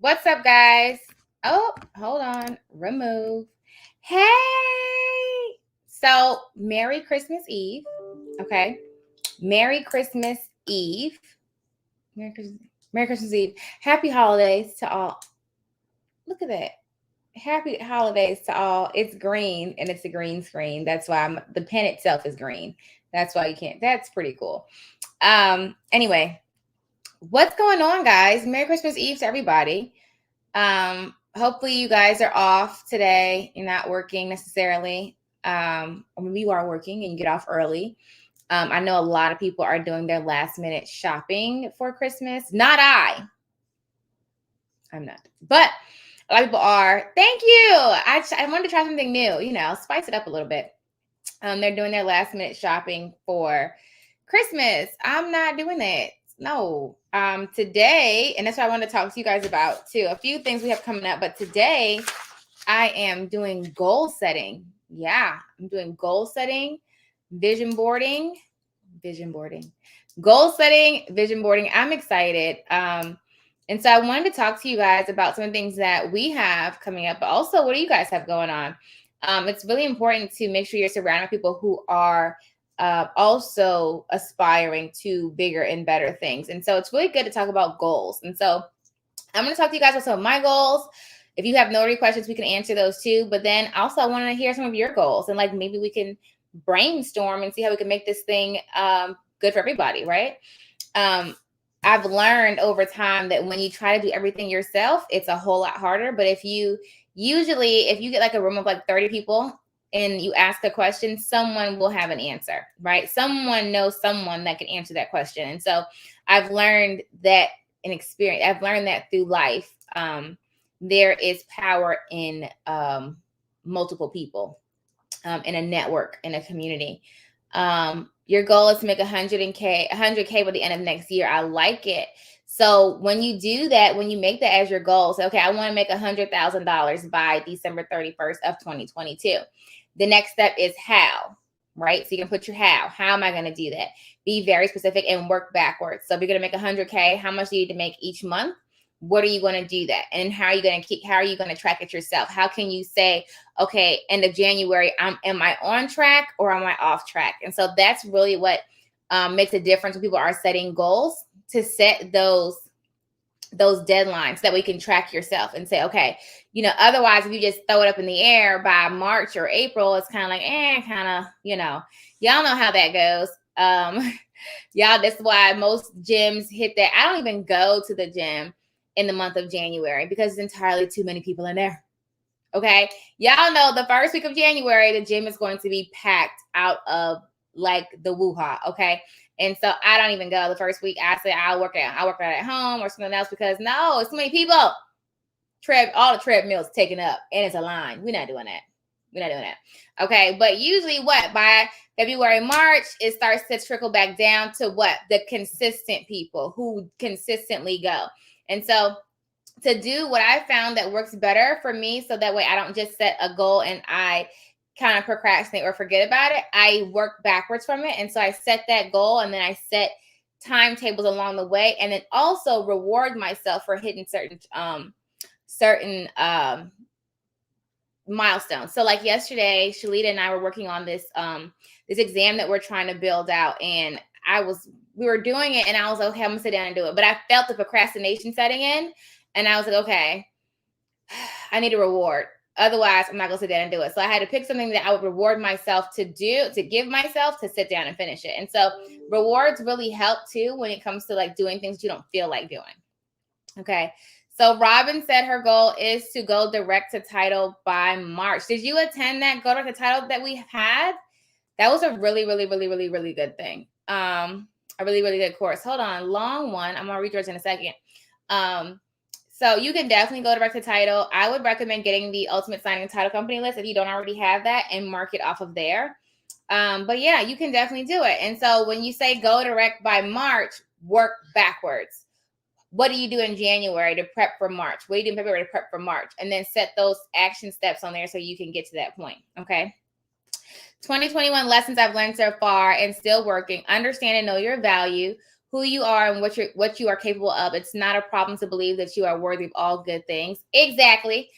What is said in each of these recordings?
What's up, guys? Oh, hold on. Remove. Hey. So, Merry Christmas Eve. Okay. Merry Christmas Eve. Merry Christmas Eve. Happy holidays to all. Look at that. Happy holidays to all. It's green and it's a green screen. That's why the pen itself is green. That's why you can't. That's pretty cool. Anyway, what's going on, guys? Merry Christmas Eve to everybody. Hopefully you guys are off today. You're not working necessarily. Or maybe you are working and you get off early. I know a lot of people are doing their last minute shopping for Christmas. Not I. I'm not. But a lot of people are. Thank you. I wanted to try something new, spice it up a little bit. They're doing their last minute shopping for Christmas. I'm not doing that. No. Today, and that's what I want to talk to you guys about too. A few things we have coming up, but today I am doing goal setting. Yeah, I'm doing goal setting, vision boarding, goal setting, vision boarding. I'm excited. And so I wanted to talk to you guys about some of the things that we have coming up, but also what do you guys have going on? It's really important to make sure you're surrounded with people who are also aspiring to bigger and better things. And so it's really good to talk about goals. And so I'm going to talk to you guys about some of my goals. If you have notary questions, we can answer those too. But then also I want to hear some of your goals and like maybe we can brainstorm and see how we can make this thing good for everybody, right? I've learned over time that when you try to do everything yourself, it's a whole lot harder. But if you get like a room of like 30 people and you ask a question, someone will have an answer, right? Someone knows someone that can answer that question. And so I've learned that in experience. I've learned that through life. There is power in multiple people, in a network, in a community. Your goal is to make 100K by the end of next year. I like it. So when you do that, when you make that as your goal, say, okay, I want to make $100,000 by December 31st of 2022. The next step is how, right? So you can put your how. How am I going to do that? Be very specific and work backwards. So if you're going to make 100K, how much do you need to make each month? What are you going to do that? And how are you going to track it yourself? How can you say, okay, end of January, am I on track or am I off track? And so that's really what makes a difference when people are setting goals, to set those deadlines so that we can track yourself and say, okay, otherwise if you just throw it up in the air by March or April, it's kind of like, y'all know how that goes. Y'all, that's why most gyms hit that. I don't even go to the gym in the month of January because it's entirely too many people in there. Okay. Y'all know the first week of January, the gym is going to be packed out of like the woo-ha. Okay. And so I don't even go the first week. I say I'll work out at home or something else because no, it's too many people. All the treadmills taken up and it's a line. We're not doing that. Okay. But usually by February, March, it starts to trickle back down to the consistent people who consistently go. And so to do what I found that works better for me, so that way I don't just set a goal and I kind of procrastinate or forget about it. I work backwards from it. And so I set that goal and then I set timetables along the way, and then also reward myself for hitting certain milestones. So like yesterday, Shalita and I were working on this exam that we're trying to build out, and we were doing it and I was like, okay, I'm gonna sit down and do it. But I felt the procrastination setting in and I was like, okay, I need a reward. Otherwise, I'm not gonna sit down and do it. So I had to pick something that I would reward myself to give myself to sit down and finish it. And so rewards really help too when it comes to like doing things you don't feel like doing. Okay. So Robin said her goal is to go direct to title by March. Did you attend that go direct to title that we had? That was a really, really, really, really, really good thing. A really, really good course. Hold on, long one. I'm gonna read yours in a second. So you can definitely go direct to title. I would recommend getting the Ultimate Signing Title Company list if you don't already have that and mark it off of there. But yeah, you can definitely do it. And so when you say go direct by March, work backwards. What do you do in January to prep for March? What do you do in February to prep for March? And then set those action steps on there so you can get to that point. Okay. 2021 lessons I've learned so far and still working. Understand and know your value. who you are and what you are capable of. It's not a problem to believe that you are worthy of all good things. Exactly.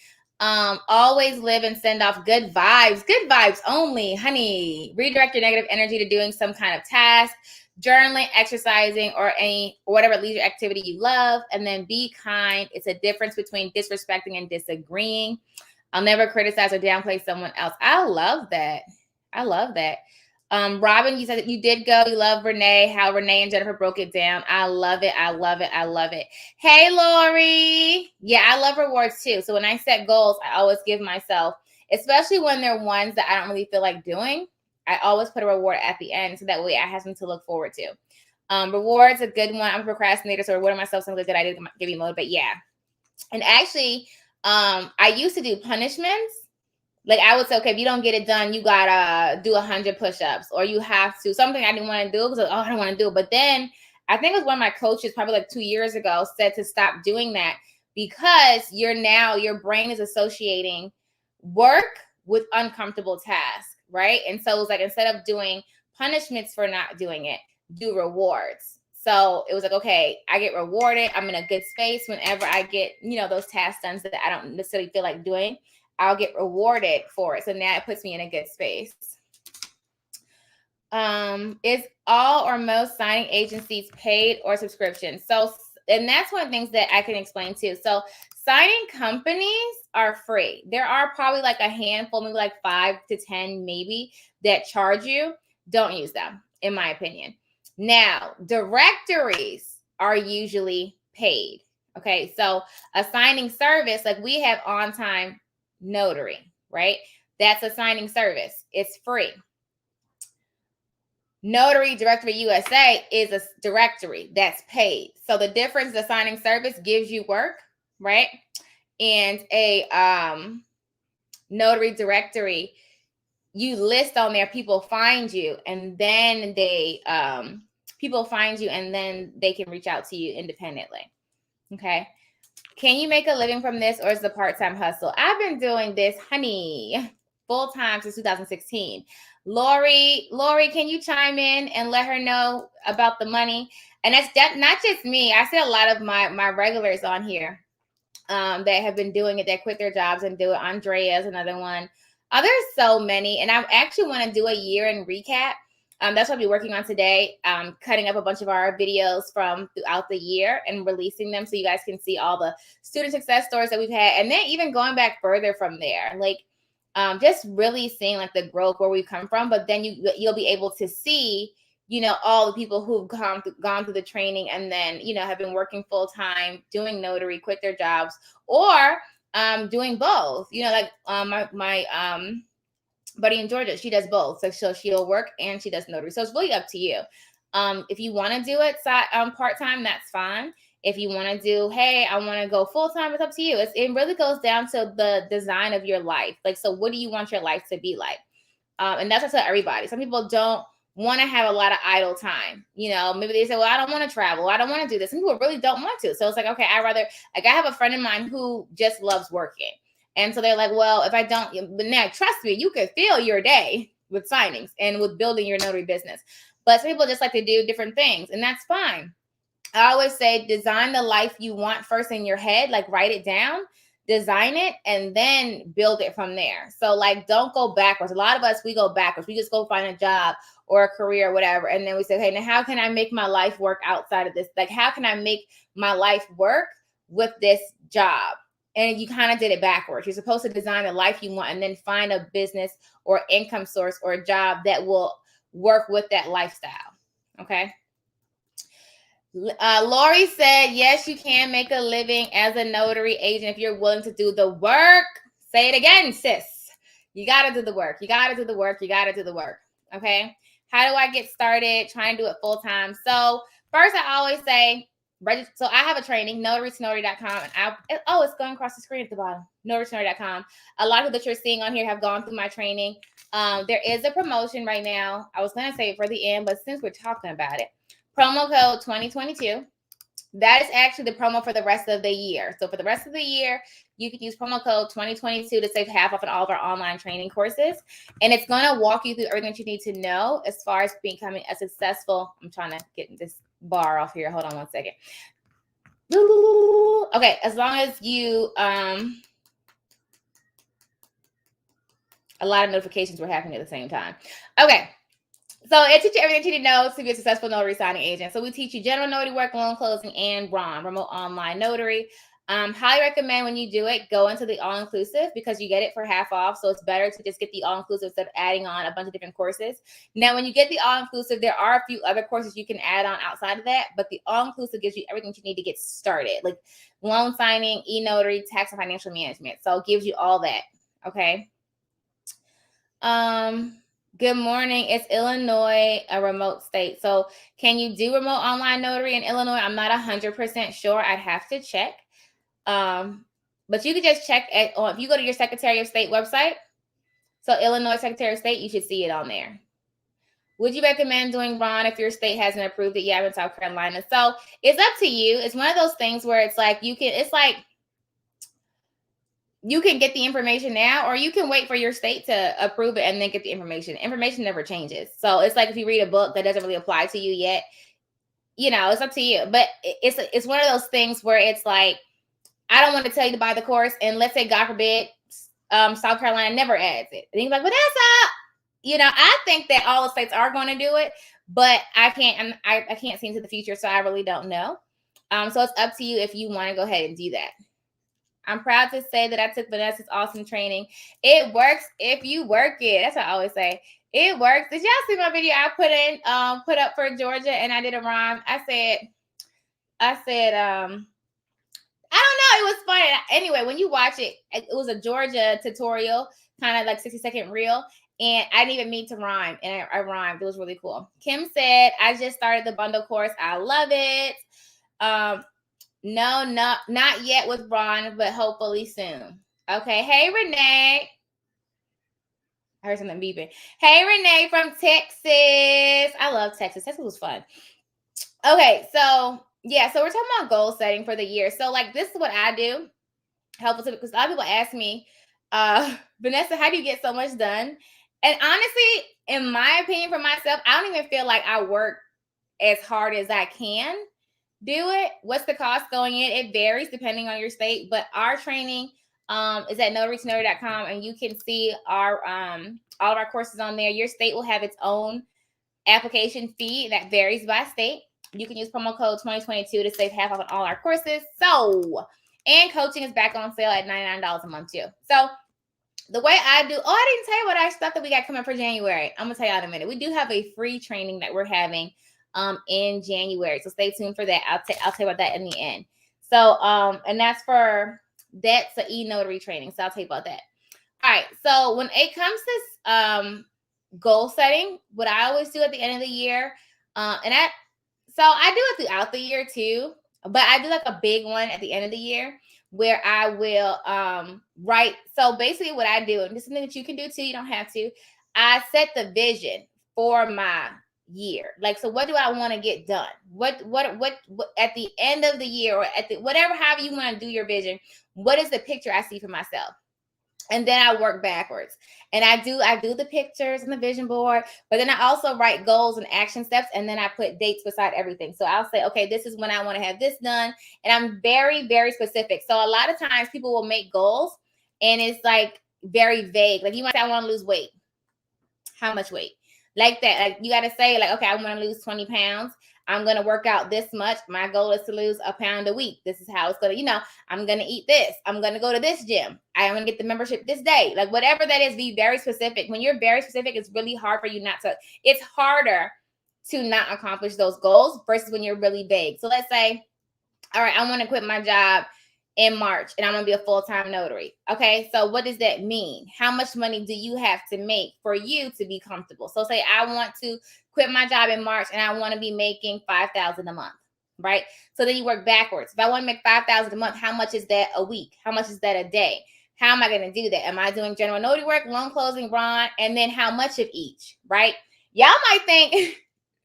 Always live and send off good vibes only, honey. Redirect your negative energy to doing some kind of task, journaling, exercising, or whatever leisure activity you love. And then be kind. It's a difference between disrespecting and disagreeing. I'll never criticize or downplay someone else. I love that. Robin, you said that you did go. You love Renee, how Renee and Jennifer broke it down. I love it. Hey, Lori. Yeah, I love rewards too. So when I set goals, I always give myself, especially when they're ones that I don't really feel like doing, I always put a reward at the end so that way I have something to look forward to. Rewards, a good one. I'm a procrastinator, so rewarding myself something that I did to give me motivate. Yeah. And actually, I used to do punishments. Like I would say, okay, if you don't get it done, you gotta do 100 push-ups, or you have to, something I didn't want to do because I don't want to do it. But then I think it was one of my coaches probably like 2 years ago said to stop doing that because your brain is associating work with uncomfortable tasks, right? And so it was like, instead of doing punishments for not doing it, do rewards. So it was like, okay, I get rewarded. I'm in a good space whenever I get, those tasks done that I don't necessarily feel like doing. I'll get rewarded for it. So now it puts me in a good space. Is all or most signing agencies paid or subscription? So, and that's one of the things that I can explain too. So signing companies are free. There are probably like a handful, maybe like 5 to 10 maybe, that charge you. Don't use them, in my opinion. Now, directories are usually paid. Okay, so a signing service, like we have On Time Notary, right? That's a signing service. It's free. Notary Directory USA is a directory that's paid. So the difference, the signing service gives you work, right? And a notary directory, you list on there, people find you, and then they can reach out to you independently. Okay. Can you make a living from this, or is it a part-time hustle? I've been doing this, honey, full-time since 2016. Lori, can you chime in and let her know about the money? And that's not just me. I see a lot of my regulars on here that have been doing it, that quit their jobs and do it. Andrea's another one. There's so many. And I actually want to do a year in recap. That's what I'll be working on today, cutting up a bunch of our videos from throughout the year and releasing them so you guys can see all the student success stories that we've had. And then even going back further from there, like just really seeing like the growth where we've come from. But then you'll be able to see, all the people who've gone through the training and then, have been working full time, doing notary, quit their jobs, or doing both. Like my buddy in Georgia, she does both. So she'll work and she does notary. So it's really up to you. If you want to do it part-time, that's fine. If you want to do, hey, I want to go full-time, it's up to you. It really goes down to the design of your life. Like, so what do you want your life to be like? And that's up to everybody. Some people don't want to have a lot of idle time. Maybe they say, well, I don't want to travel. I don't want to do this. Some people really don't want to. So it's like, okay, I have a friend of mine who just loves working. And so they're like, well, if I don't, but now trust me, you could fill your day with signings and with building your notary business. But some people just like to do different things, and that's fine. I always say design the life you want first in your head, like write it down, design it, and then build it from there. So like, don't go backwards. A lot of us, we go backwards. We just go find a job or a career or whatever. And then we say, hey, now how can I make my life work outside of this? Like, how can I make my life work with this job? And you kind of did it backwards. You're supposed to design the life you want and then find a business or income source or a job that will work with that lifestyle. Okay. Lori said, yes, you can make a living as a notary agent if you're willing to do the work. Say it again, sis. You got to do the work. Okay. How do I get started trying to do it full time? So first, I always say, so I have a training, notarytonotary.com. And it's going across the screen at the bottom, notarytonotary.com. A lot of that you're seeing on here have gone through my training. There is a promotion right now. I was going to say it for the end, but since we're talking about it, promo code 2022. That is actually the promo for the rest of the year. So for the rest of the year, you can use promo code 2022 to save half off on all of our online training courses. And it's going to walk you through everything that you need to know as far as becoming a successful, I'm trying to get this bar off here. Hold on one second. Okay, as long as you a lot of notifications were happening at the same time. Okay. So it teaches you everything you need to know to be a successful notary signing agent. So we teach you general notary work, loan closing, and RON, remote online notary. Highly recommend when you do it, go into the all-inclusive because you get it for half off. So it's better to just get the all-inclusive instead of adding on a bunch of different courses. Now, when you get the all-inclusive, there are a few other courses you can add on outside of that, but the all-inclusive gives you everything you need to get started, like loan signing, e-notary, tax, and financial management. So it gives you all that, okay? Good morning. It's Illinois, a remote state. So can you do remote online notary in Illinois? I'm not 100% sure. I'd have to check. But you can just check if you go to your Secretary of State website. So Illinois Secretary of State, you should see it on there. Would you recommend doing RON if your state hasn't approved it yet in South Carolina? So it's up to you. It's one of those things where it's like you can get the information now, or you can wait for your state to approve it and then get the information. Information never changes. So it's like if you read a book that doesn't really apply to you yet, it's up to you. But it's one of those things where it's like, I don't want to tell you to buy the course, and let's say, God forbid, South Carolina never adds it. And you're like, well, that's up. I think that all the states are going to do it, but I can't see into the future, so I really don't know. So it's up to you if you want to go ahead and do that. I'm proud to say that I took Vanessa's awesome training. It works if you work it. That's what I always say. It works. Did y'all see my video I put up for Georgia, and I did a rhyme? I said, I don't know. It was funny. Anyway, when you watch it, it was a Georgia tutorial, kind of like 60-second reel. And I didn't even mean to rhyme. And I rhymed. It was really cool. Kim said, I just started the bundle course. I love it. No, not yet with Ron, but hopefully soon. Okay. Hey, Renee. I heard something beeping. Hey, Renee from Texas. I love Texas. Texas was fun. Okay. So we're talking about goal setting for the year. So this is what I do. Helpful because a lot of people ask me, Vanessa, how do you get so much done? And honestly, in my opinion, for myself, I don't even feel like I work as hard as I can do it. What's the cost going in? It varies depending on your state, but our training is at notarytonotary.com, and you can see our all of our courses on there. Your state will have its own application fee that varies by state. You can use promo code 2022 to save half off on all our courses. And coaching is back on sale at $99 a month too. So the way I do, I didn't tell you what our stuff that we got coming for January. I'm gonna tell you in a minute. We do have a free training that we're having in January. So stay tuned for that. I'll tell you about that in the end. So and that's the e-notary training. So I'll tell you about that. All right. So when it comes to goal setting, what I always do at the end of the year, I do it throughout the year too, but I do a big one at the end of the year where I will write. So basically what I do, and this is something that you can do too, you don't have to, I set the vision for my year. So what do I want to get done? What at the end of the year, or at the however you want to do your vision, what is the picture I see for myself? And then I work backwards, and I do the pictures and the vision board, but then I also write goals and action steps, and then I put dates beside everything. So I'll say, okay, this is when I want to have this done, and I'm very, very specific. So a lot of times people will make goals, and it's very vague. You might say, I want to lose weight. How much weight? Like that. You got to say, okay, I want to lose 20 pounds. I'm going to work out this much. My goal is to lose a pound a week. This is how it's going to, I'm going to eat this. I'm going to go to this gym. I'm going to get the membership this day. Whatever that is, be very specific. When you're very specific, it's really hard for you it's harder to not accomplish those goals versus when you're really vague. So let's say, all right, I want to quit my job in March, and I'm going to be a full-time notary. Okay, so what does that mean? How much money do you have to make for you to be comfortable? So say I want to quit my job in March, and I want to be making $5,000 a month, right? So then you work backwards. If I want to make $5,000 a month, how much is that a week? How much is that a day? How am I going to do that? Am I doing general notary work, loan closing, RON, and then how much of each, right? Y'all might think,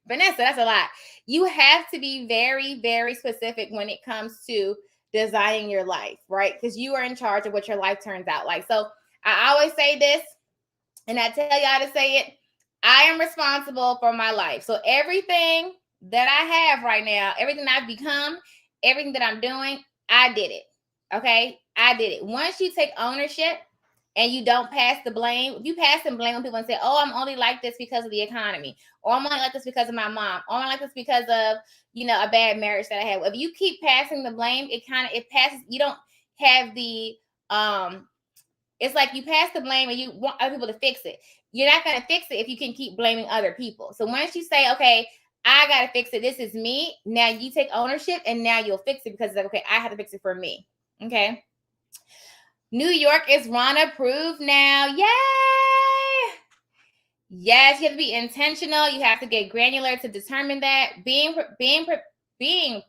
Vanessa, that's a lot. You have to be very, very specific when it comes to designing your life, right? Because you are in charge of what your life turns out like. So I always say this, and I tell y'all to say it, I am responsible for my life. So everything that I have right now, everything I've become, everything that I'm doing, I did it. Okay? I did it. Once you take ownership and you don't pass the blame, if you pass the blame on people and say, oh, I'm only like this because of the economy, or I'm only like this because of my mom, or I'm like this because of, a bad marriage that I had. If you keep passing the blame, it passes, you don't have the it's like you pass the blame and you want other people to fix it. You're not going to fix it if you can keep blaming other people. So once you say, okay, I got to fix it, this is me, now you take ownership and now you'll fix it because it's like, okay, I have to fix it for me. Okay. New York is Ron approved now. Yay! Yes, you have to be intentional. You have to get granular to determine that. Being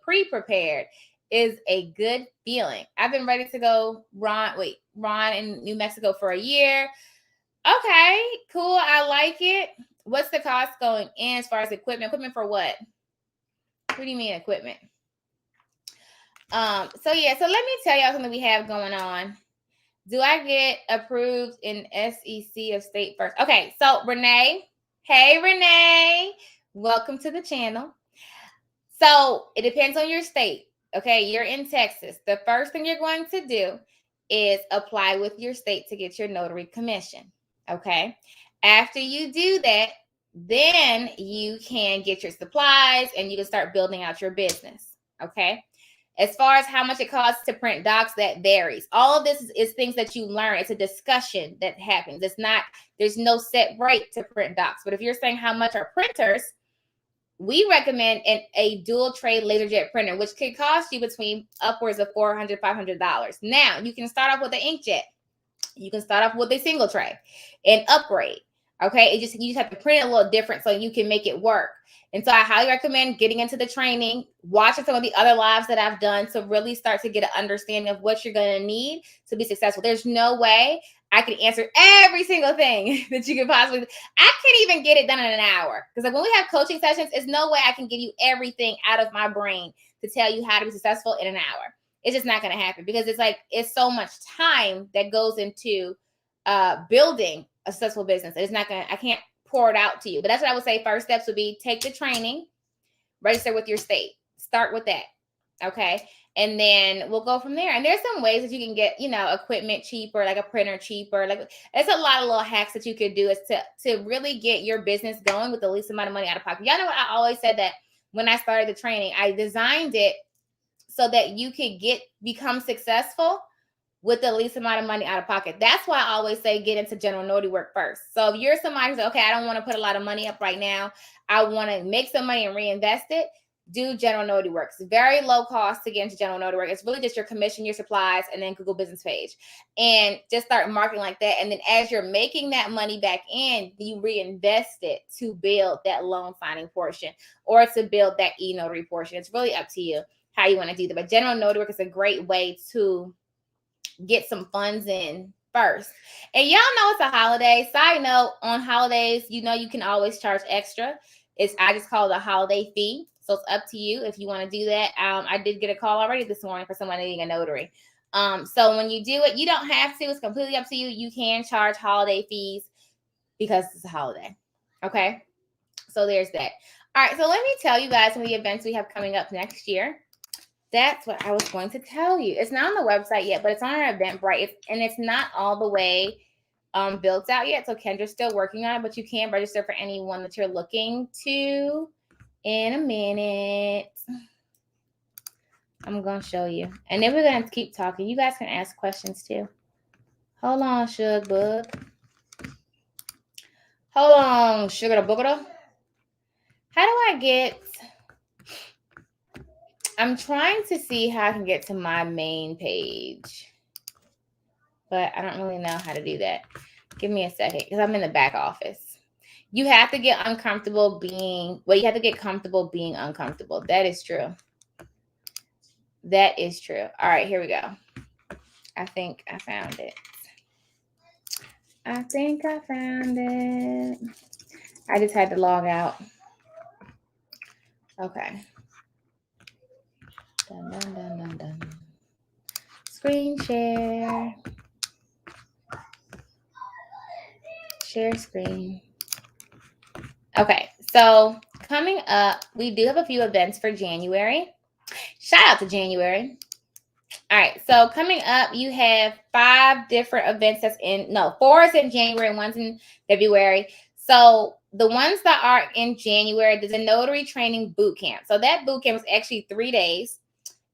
pre-prepared is a good feeling. I've been ready to go Ron in New Mexico for a year. Okay, cool. I like it. What's the cost going in as far as equipment? Equipment for what? What do you mean equipment? So let me tell y'all something we have going on. Do I get approved in SEC of state first? Okay, so Renee. Hey, Renee. Welcome to the channel. So it depends on your state. Okay, you're in Texas. The first thing you're going to do is apply with your state to get your notary commission. Okay, after you do that, then you can get your supplies and you can start building out your business. Okay. As far as how much it costs to print docs, that varies. All of this is things that you learn. It's a discussion that happens. There's no set rate to print docs. But if you're saying how much are printers, we recommend a dual tray laserjet printer, which could cost you between upwards of $400, $500. Now, you can start off with an inkjet. You can start off with a single tray and upgrade. Okay, you just have to print it a little different so you can make it work. And so I highly recommend getting into the training, watching some of the other lives that I've done to really start to get an understanding of what you're going to need to be successful. There's no way I can answer every single thing that you could possibly. I can't even get it done in an hour because like when we have coaching sessions, there's no way I can give you everything out of my brain to tell you how to be successful in an hour. It's just not going to happen because it's so much time that goes into building a successful business. I can't pour it out to you. But that's what I would say. First steps would be take the training, register with your state. Start with that. Okay. And then we'll go from there. And there's some ways that you can get, equipment cheaper, like a printer cheaper. Like there's a lot of little hacks that you could do is to really get your business going with the least amount of money out of pocket. Y'all know what I always said that when I started the training, I designed it so that you could become successful with the least amount of money out of pocket. That's why I always say get into general notary work first. So if you're somebody who's like, okay, I don't want to put a lot of money up right now, I want to make some money and reinvest it, do general notary work. It's very low cost to get into general notary work. It's really just your commission, your supplies, and then Google business page. And just start marketing like that. And then as you're making that money back in, you reinvest it to build that loan signing portion or to build that e-notary portion. It's really up to you how you want to do that. But general notary work is a great way to get some funds in first. And y'all know it's a holiday. Side note, on holidays, you can always charge extra. I just call it a holiday fee. So it's up to you if you want to do that. I did get a call already this morning for someone needing a notary. So when you do it, you don't have to. It's completely up to you. You can charge holiday fees because it's a holiday. Okay. So there's that. All right. So let me tell you guys some of the events we have coming up next year. That's what I was going to tell you. It's not on the website yet, but it's on our Eventbrite. It's not all the way built out yet. So Kendra's still working on it, but you can register for anyone that you're looking to in a minute. I'm going to show you. And then we're going to keep talking. You guys can ask questions too. Hold on, Sugar Bug. Hold on, Sugar Boogada. How do I get... I'm trying to see how I can get to my main page, but I don't really know how to do that. Give me a second because I'm in the back office. You have to get uncomfortable being, you have to get comfortable being uncomfortable. That is true. That is true. All right, here we go. I think I found it. I think I found it. I just had to log out. Okay. Dun, dun, dun, dun, dun. Screen share. Share screen. Okay, so coming up, we do have a few events for January. Shout out to January. All right, so coming up, you have 5 different events four is in January and 1's in February. So the ones that are in January, there's a notary training boot camp. So that boot camp is actually 3 days.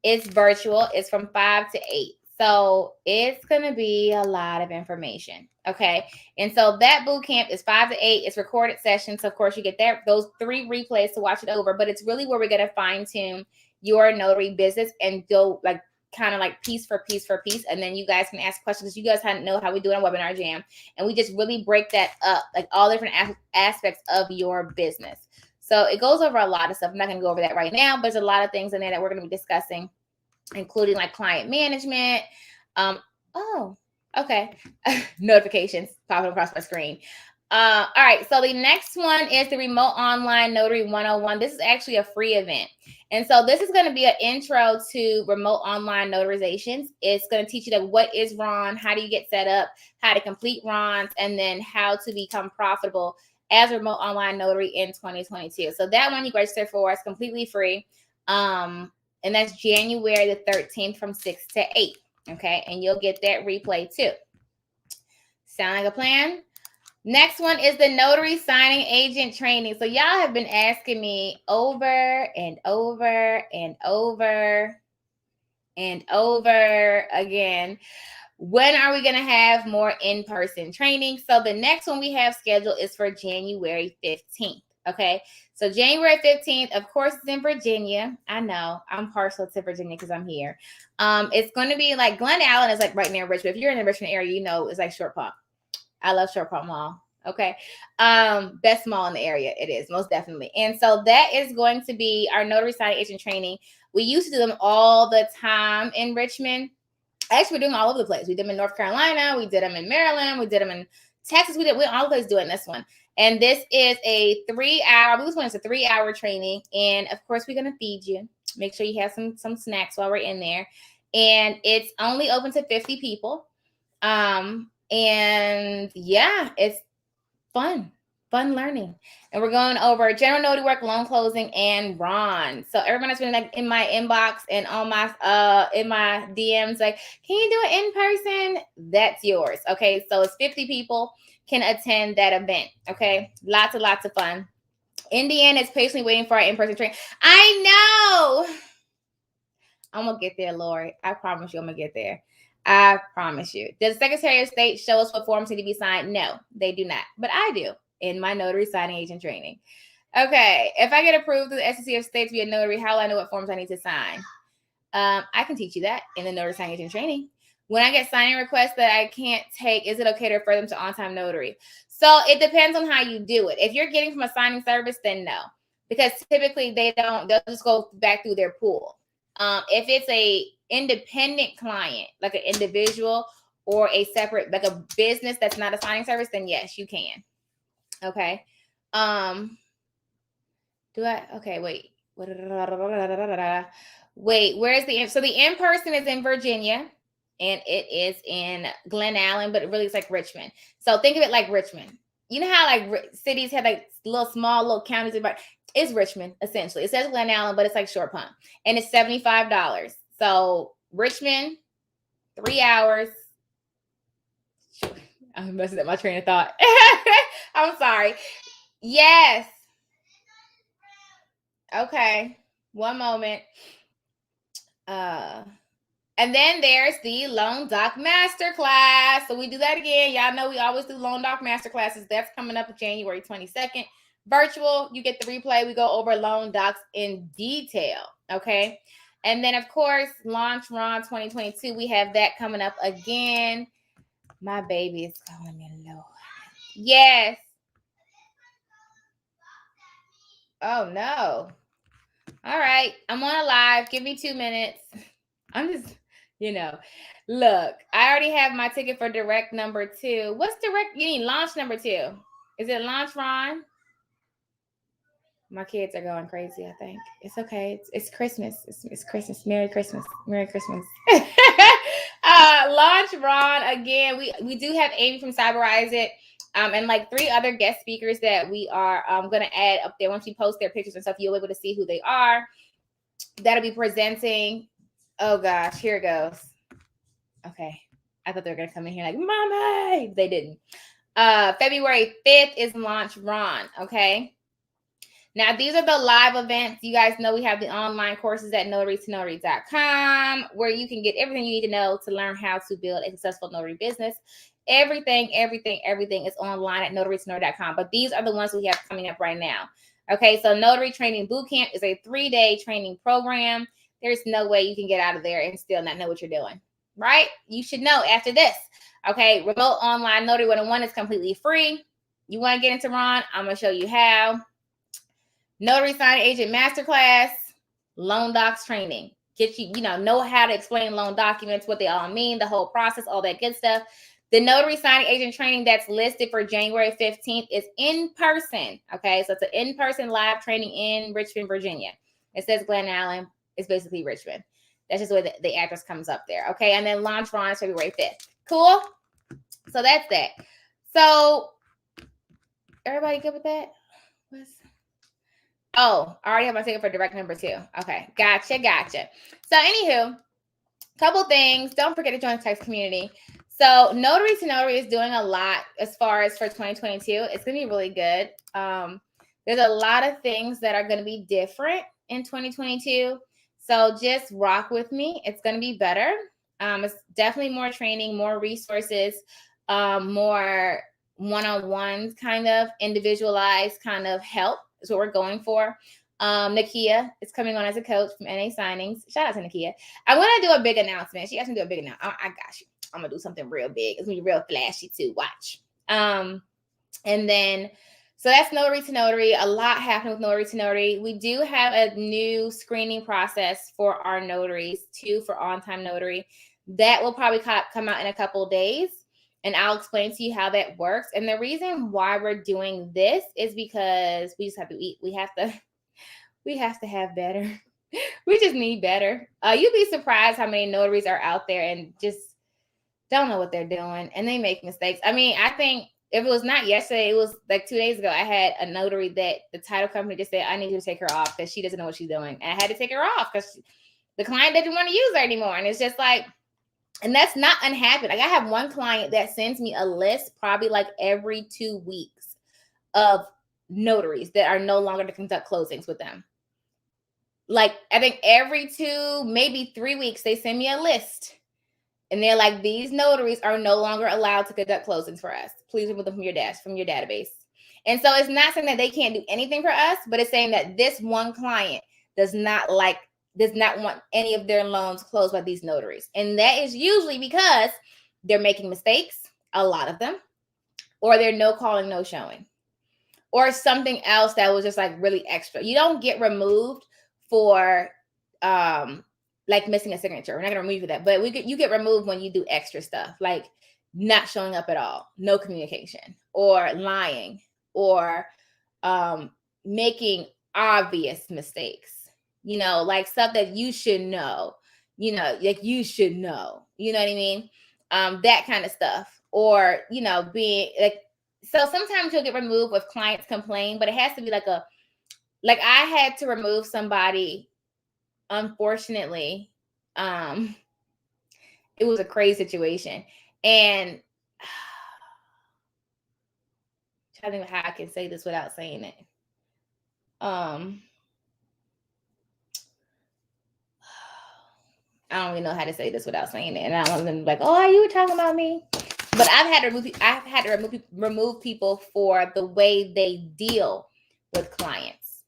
It's virtual. It's from 5 to 8. So it's going to be a lot of information. Okay. And so that boot camp is 5 to 8. It's recorded sessions. So of course you get those 3 replays to watch it over, but it's really where we're going to fine tune your notary business and go like kind of like piece for piece for piece. And then you guys can ask questions. You guys know how we do it on Webinar Jam. And we just really break that up, like all different aspects of your business. So it goes over a lot of stuff. I'm not going to go over that right now, but there's a lot of things in there that we're going to be discussing, including like client management. Notifications popping across my screen. All right, so the next one is the Remote Online Notary 101. This is actually a free event. And so this is going to be an intro to remote online notarizations. It's going to teach you like what is RON, how do you get set up, how to complete RONs, and then how to become profitable as a remote online notary in 2022. So that one you register for is completely free. And that's January the 13th from 6 to 8. Okay, and you'll get that replay too. Sound like a plan? Next one is the Notary Signing Agent Training. So y'all have been asking me over and over and over and over again, when are we going to have more in-person training? So the next one we have scheduled is for January 15th. Okay, so January 15th, of course, it's in Virginia. I know I'm partial to Virginia because I'm here. It's going to be like Glen Allen is like right near Richmond. If you're in the Richmond area, you know it's like Short Pump. I love Short Pump Mall. Okay. Best mall in the area. It is most definitely. And so that is going to be our notary signing agent training. We used to do them all the time in Richmond. Actually, we're doing all over the place. We did them in North Carolina. We did them in Maryland. We did them in Texas. We're all over the place doing this one. And this is a 3-hour, this one is a 3-hour training. And of course, we're going to feed you. Make sure you have some snacks while we're in there. And it's only open to 50 people. And yeah, it's fun learning. And we're going over general notary work, loan closing, and RON. So everyone that's been like in my inbox and on my in my DMs, like, can you do it in person? That's yours. Okay, so it's 50 people can attend that event. Okay, lots of fun. Indiana is patiently waiting for our in-person training. I know. I'm gonna get there, Lori. I promise you, I'm gonna get there. I promise you. Does the Secretary of State show us what forms need to be signed? No, they do not. But I do in my notary signing agent training. Okay. If I get approved through the SEC of State to be a notary, how will I know what forms I need to sign? I can teach you that in the notary signing agent training. When I get signing requests that I can't take, is it okay to refer them to on-time notary? So it depends on how you do it. If you're getting from a signing service, then no. Because typically they'll just go back through their pool. If it's a independent client, like an individual or a separate, like a business that's not a signing service, then yes, you can. Okay. Wait. Wait, where's so the in-person is in Virginia and it is in Glen Allen, but it really is like Richmond. So think of it like Richmond. You know how like cities have like small counties, but it's Richmond essentially. It says Glen Allen, but it's like Short Pump, and it's $75. So Richmond, 3 hours. I'm messing up my train of thought. I'm sorry. Yes. Okay. One moment. And then there's the Loan Doc Masterclass. So we do that again. Y'all know we always do Loan Doc Masterclasses. That's coming up January 22nd. Virtual, you get the replay. We go over loan docs in detail. Okay. And then, of course, Launch RON 2022. We have that coming up again. My baby is calling me, Lord. Yes. Oh, no. All right. I'm on a live. Give me 2 minutes. I'm just, look, I already have my ticket for direct number 2. What's direct? You need launch number 2. Is it Launch RON? My kids are going crazy, I think. It's okay. It's Christmas. It's Christmas. Merry Christmas. Merry Christmas. Launch RON again. We do have Amy from Cyberize It. and like 3 other guest speakers that we are going to add up there. Once we post their pictures and stuff, you'll be able to see who they are. That'll be presenting. Oh gosh, here it goes. Okay. I thought they were going to come in here like, Mommy. They didn't. February 5th is Launch Ron. Okay. Now, these are the live events. You guys know we have the online courses at notarytonotary.com where you can get everything you need to know to learn how to build a successful notary business. Everything is online at notarytonotary.com. But these are the ones we have coming up right now. Okay, so Notary Training Bootcamp is a 3-day training program. There's no way you can get out of there and still not know what you're doing, right? You should know after this. Okay, Remote Online Notary 101 is completely free. You want to get into Ron? I'm going to show you how. Notary Signing Agent Masterclass, Loan Docs Training. Get you, know how to explain loan documents, what they all mean, the whole process, all that good stuff. The Notary Signing Agent Training that's listed for January 15th is in person. Okay, so it's an in-person live training in Richmond, Virginia. It says Glen Allen. It's basically Richmond. That's just where the address comes up there. Okay, and then Launch Ron is February 5th. Cool? So that's that. So everybody good with that? Oh, I already have my ticket for direct number 2. Okay, gotcha. So anywho, couple things. Don't forget to join the text community. So Notary to Notary is doing a lot as far as for 2022. It's going to be really good. There's a lot of things that are going to be different in 2022. So just rock with me. It's going to be better. It's definitely more training, more resources, more one-on-ones, kind of individualized kind of help is what we're going for. Nakia is coming on as a coach from NA Signings. Shout out to Nakia. I'm going to do a big announcement. She asked me to do a big announcement. I got you. I'm going to do something real big. It's going to be real flashy too. Watch. And then, so that's Notary to Notary. A lot happening with Notary to Notary. We do have a new screening process for our notaries too, for on-time notary. That will probably come out in a couple of days. And I'll explain to you how that works. And the reason why we're doing this is because we just have to eat. We have to have better. We just need better. You'd be surprised how many notaries are out there and just don't know what they're doing. And they make mistakes. I mean, I think if it was not yesterday, it was like 2 days ago, I had a notary that the title company just said, I need you to take her off because she doesn't know what she's doing. And I had to take her off because the client didn't want to use her anymore. And it's just like, and that's not unhappy. Like I have one client that sends me a list probably like every 2 weeks of notaries that are no longer to conduct closings with them. Like I think every 2, maybe 3 weeks, they send me a list. And they're like, these notaries are no longer allowed to conduct closings for us. Please remove them from your database. And so it's not saying that they can't do anything for us, but it's saying that this one client does not want any of their loans closed by these notaries. And that is usually because they're making mistakes, a lot of them, or they're no calling, no showing, or something else that was just like really extra. You don't get removed for like missing a signature. We're not gonna remove you for that, but you get removed when you do extra stuff, like not showing up at all, no communication, or lying, or making obvious mistakes. Like stuff that you should know, like you should know, you know what I mean? That kind of stuff. Or, being like, so sometimes you'll get removed if clients complain, but it has to be like I had to remove somebody, unfortunately. It was a crazy situation. And I'm trying to think of how I can say this without saying it. I don't even know how to say this without saying it. And I don't want them to be like, oh, you were talking about me. But I've had to remove people for the way they deal with clients.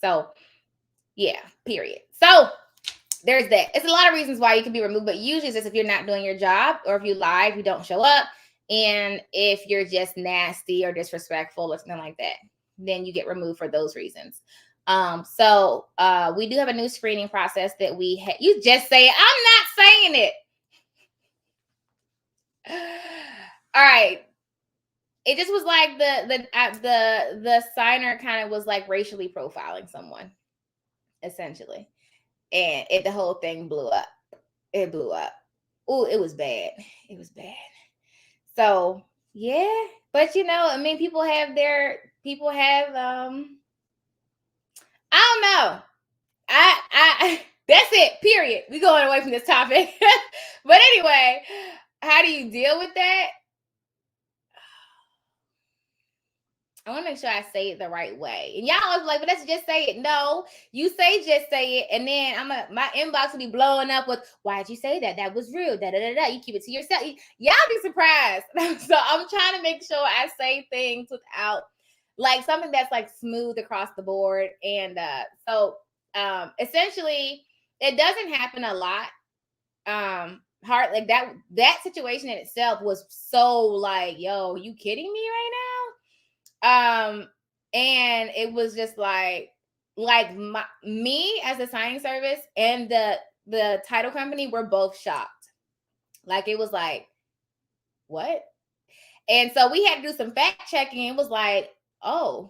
So, yeah, period. So, there's that. It's a lot of reasons why you can be removed, but usually it's just if you're not doing your job, or if you lie, if you don't show up, and if you're just nasty or disrespectful or something like that, then you get removed for those reasons. So we do have a new screening process that we had. You just say it. I'm not saying it. All right. It just was like the signer kind of was like racially profiling someone, essentially. And the whole thing blew up. It blew up. Oh, it was bad. It was bad. So Yeah, but I mean, people have I don't know. I that's it. Period. We going away from this topic. But anyway, how do you deal with that? I want to make sure I say it the right way. And y'all always like, but let's just say it. No, you say just say it, and then my inbox will be blowing up with, why'd you say that? That was rude. Da da da da. You keep it to yourself. Y'all be surprised. So I'm trying to make sure I say things without like something that's like smooth across the board. And essentially it doesn't happen a lot. Hard like that situation in itself was so like, yo, you kidding me right now? And it was just like me as a signing service and the title company were both shocked. Like it was like, what? And so we had to do some fact checking. It was like, oh,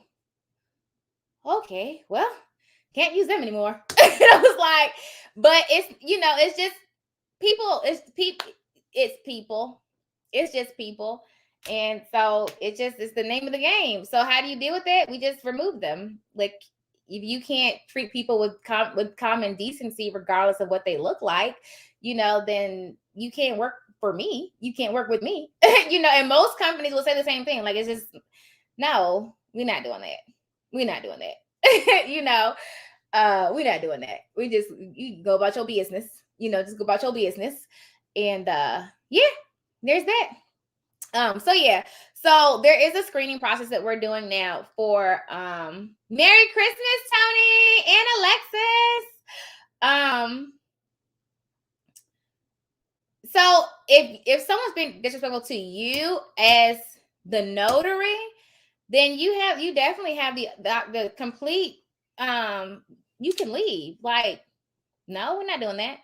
okay, well, can't use them anymore. I was like, but it's just people, it's just people. And so it's the name of the game. So how do you deal with it? We just remove them. Like if you can't treat people with common decency, regardless of what they look like, then you can't work for me. You can't work with me. And most companies will say the same thing. Like it's just no, we're not doing that. We're not doing that. We're not doing that. You go about your business. Just go about your business. And yeah, there's that. So yeah, so there is a screening process that we're doing now for Merry Christmas, Tony and Alexis. So if someone's been disrespectful to you as the notary, then you definitely have the complete you can leave. Like, no, we're not doing that.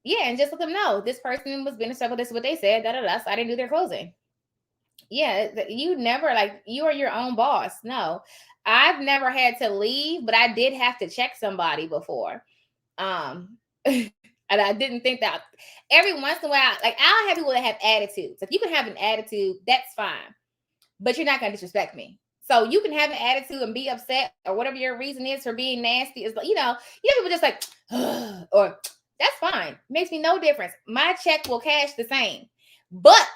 Yeah, and just let them know this person was being disrespectful. This is what they said. Da da da. So I didn't do their closing. Yeah, you never like you are your own boss. No, I've never had to leave, but I did have to check somebody before. And I didn't think that every once in a while, like I'll have people that have attitudes. If you can have an attitude, that's fine, but you're not gonna disrespect me. So you can have an attitude and be upset or whatever your reason is for being nasty. Is people just like, or that's fine. Makes me no difference. My check will cash the same. But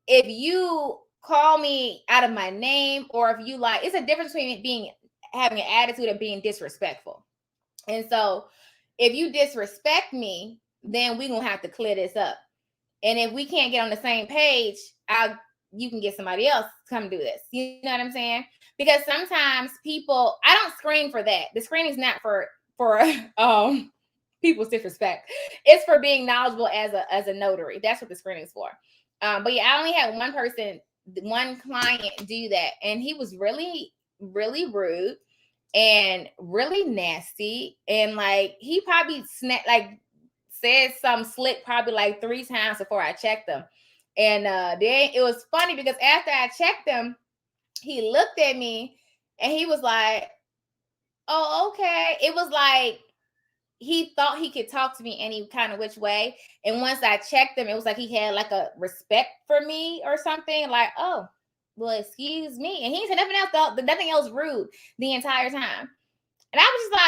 if you call me out of my name, or if you like, it's a difference between having an attitude and being disrespectful. And so if you disrespect me, then we're gonna have to clear this up. And if we can't get on the same page, you can get somebody else to come do this. You know what I'm saying? Because sometimes I don't screen for that. The screening is not for people's disrespect. It's for being knowledgeable as a notary. That's what the screening is for. But yeah, I only had one client do that, and he was really, really rude and really nasty, and like he probably said something slick probably like 3 times before I checked them. And then it was funny because after I checked him, he looked at me and he was like, oh, okay. It was like he thought he could talk to me any kind of which way. And once I checked him, it was like he had like a respect for me or something. Like, oh, well, excuse me. And he said nothing else rude the entire time. And I was just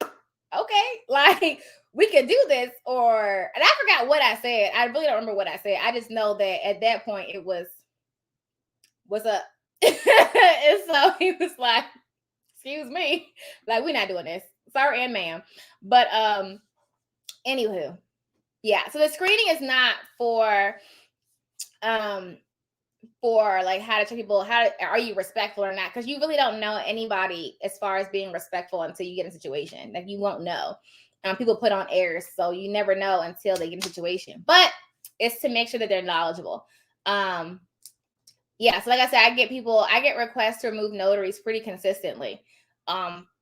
like, okay, like we could do this. And I forgot what I said. I really don't remember what I said. I just know that at that point it was, what's up? And so he was like, excuse me, like we're not doing this. Sorry, and ma'am. But anywho, yeah. So the screening is not for like how to treat people, are you respectful or not? Because you really don't know anybody as far as being respectful until you get in a situation. Like you won't know. People put on airs, so you never know until they get in a situation. But it's to make sure that they're knowledgeable. Yeah, so like I said, I get requests to remove notaries pretty consistently.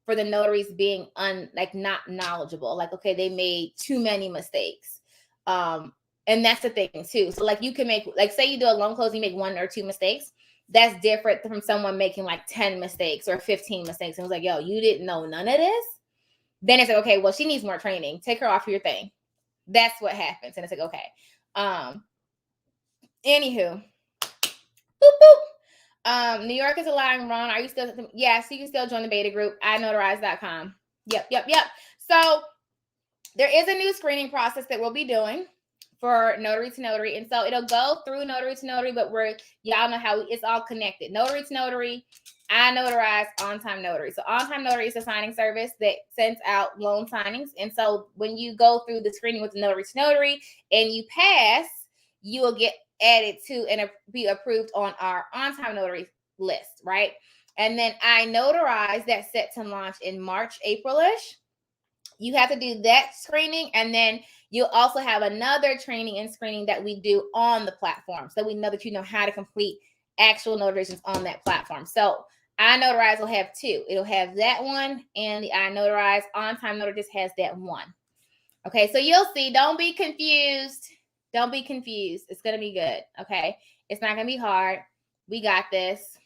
For the notaries being not knowledgeable. Like, okay, they made too many mistakes. And that's the thing too. So like you can make, like say you do a loan closing, you make 1 or 2 mistakes. That's different from someone making like 10 mistakes or 15 mistakes. And it was like, yo, you didn't know none of this? Then it's like, okay, well, she needs more training. Take her off your thing. That's what happens. And it's like, okay. Anywho, Boop, boop. New York is allowing Ron. Are you still? Yes, you can still join the beta group. iNotarize.com. Yep. So there is a new screening process that we'll be doing for notary to notary. And so it'll go through notary to notary, but y'all know how it's all connected. Notary to notary, I notarize on-time notary. So on-time notary is a signing service that sends out loan signings. And so when you go through the screening with the notary to notary and you pass, you will get added to and be approved on our on-time notary list, right? And then I notarize that's set to launch in March, April-ish. You have to do that screening, and then you'll also have another training and screening that we do on the platform, so we know that you know how to complete actual notarizations on that platform. So iNotarize will have two. It'll have that one, and the iNotarize on-time notary just has that one. Okay, so you'll see. Don't be confused. Don't be confused. It's going to be good, okay? It's not going to be hard. We got this.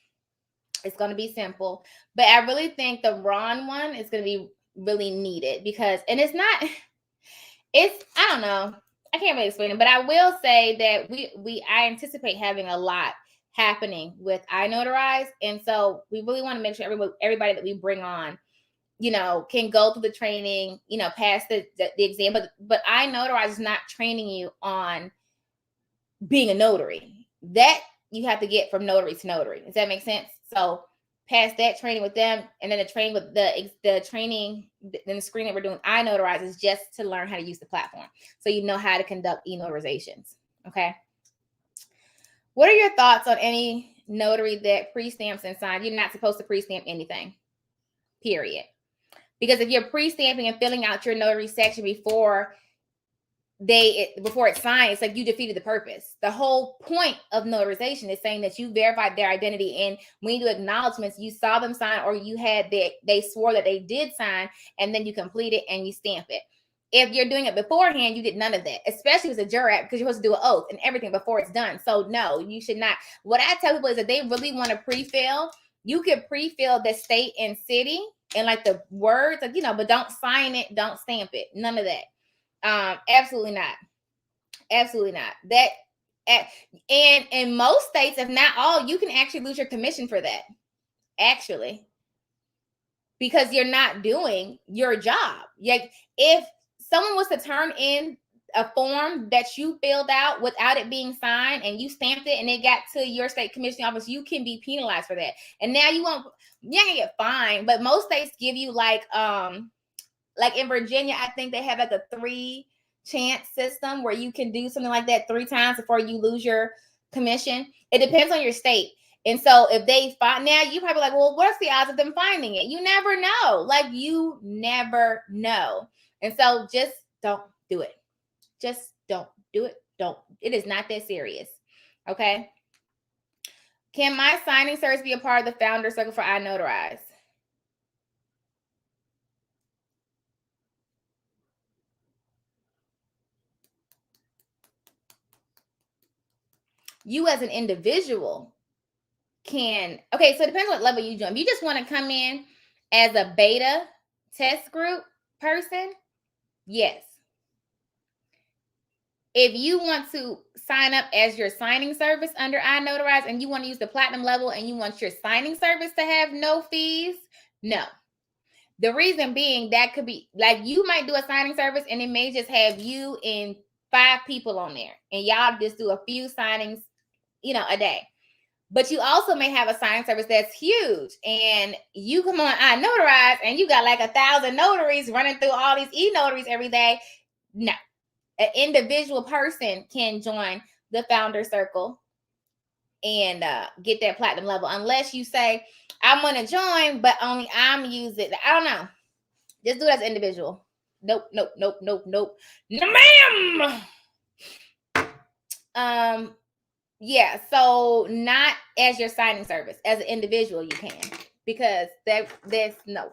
It's going to be simple. But I really think the Ron one is going to be really needed because, and it's not, it's, I don't know. I can't really explain it, but I will say that I anticipate having a lot happening with iNotarize. And so we really want to make sure everybody that we bring on, you know, can go through the training, you know, pass the exam. But iNotarize is not training you on being a notary. That you have to get from notary to notary. Does that make sense? So pass that training with them, and then the training with the training, then the screen that we're doing iNotarize is just to learn how to use the platform, so you know how to conduct e-notarizations. Okay. What are your thoughts on any notary that pre-stamps and signs? You're not supposed to pre-stamp anything, period. Because if you're pre-stamping and filling out your notary section before it's signed, it's like you defeated the purpose. The whole point of notarization is saying that you verified their identity, and when you do acknowledgments, you saw them sign, or you had they swore that they did sign, and then you complete it and you stamp it. If you're doing it beforehand, you did none of that, especially as a jurat, because you're supposed to do an oath and everything before it's done. So no, you should not. What I tell people is that they really want to pre-fill, you can pre-fill the state and city and like the words, like, you know, but don't sign it, don't stamp it, none of that. Absolutely not. Absolutely not. That, and in most states, if not all, you can actually lose your commission for that. Actually, because you're not doing your job. Like if someone was to turn in a form that you filled out without it being signed and you stamped it and it got to your state commissioning office, you can be penalized for that. And now you're gonna get fined, but most states give you like in Virginia, I think they have like a 3 chance system where you can do something like that 3 times before you lose your commission. It depends on your state. And so if they find, now you probably like, well, what's the odds of them finding it? You never know. Like you never know. And so just don't do it. Just don't do it. It is not that serious. Okay. Can my signing service be a part of the founder circle for iNotarize? You as an individual can, okay, so it depends what level you join. If you just want to come in as a beta test group person, yes. If you want to sign up as your signing service under iNotarize and you want to use the platinum level and you want your signing service to have no fees, no. The reason being that could be like you might do a signing service and it may just have you and 5 people on there and y'all just do a few signings, you know, a day. But you also may have a signing service that's huge and you come on iNotarize and you got like 1,000 notaries running through all these e-notaries every day. No, an individual person can join the founder circle and get that platinum level unless you say, I'm going to join, but only I'm using, I don't know. Just do it as an individual. Nope. No, ma'am. Yeah, so not as your signing service. As an individual, you can. Because that's no.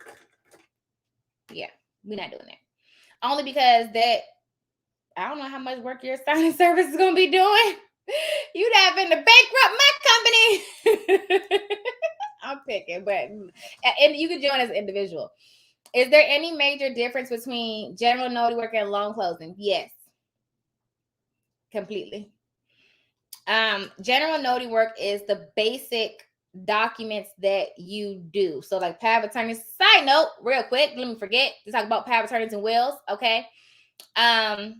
Yeah, we're not doing that. Only because I don't know how much work your signing service is going to be doing. You'd have been to bankrupt my company. I'm picking, but and you can join as an individual. Is there any major difference between general notary work and loan closing? Yes. Completely. General notary work is the basic documents that you do. So like power of attorney. Side note, real quick, let me forget to talk about power of attorneys and wills. Okay. All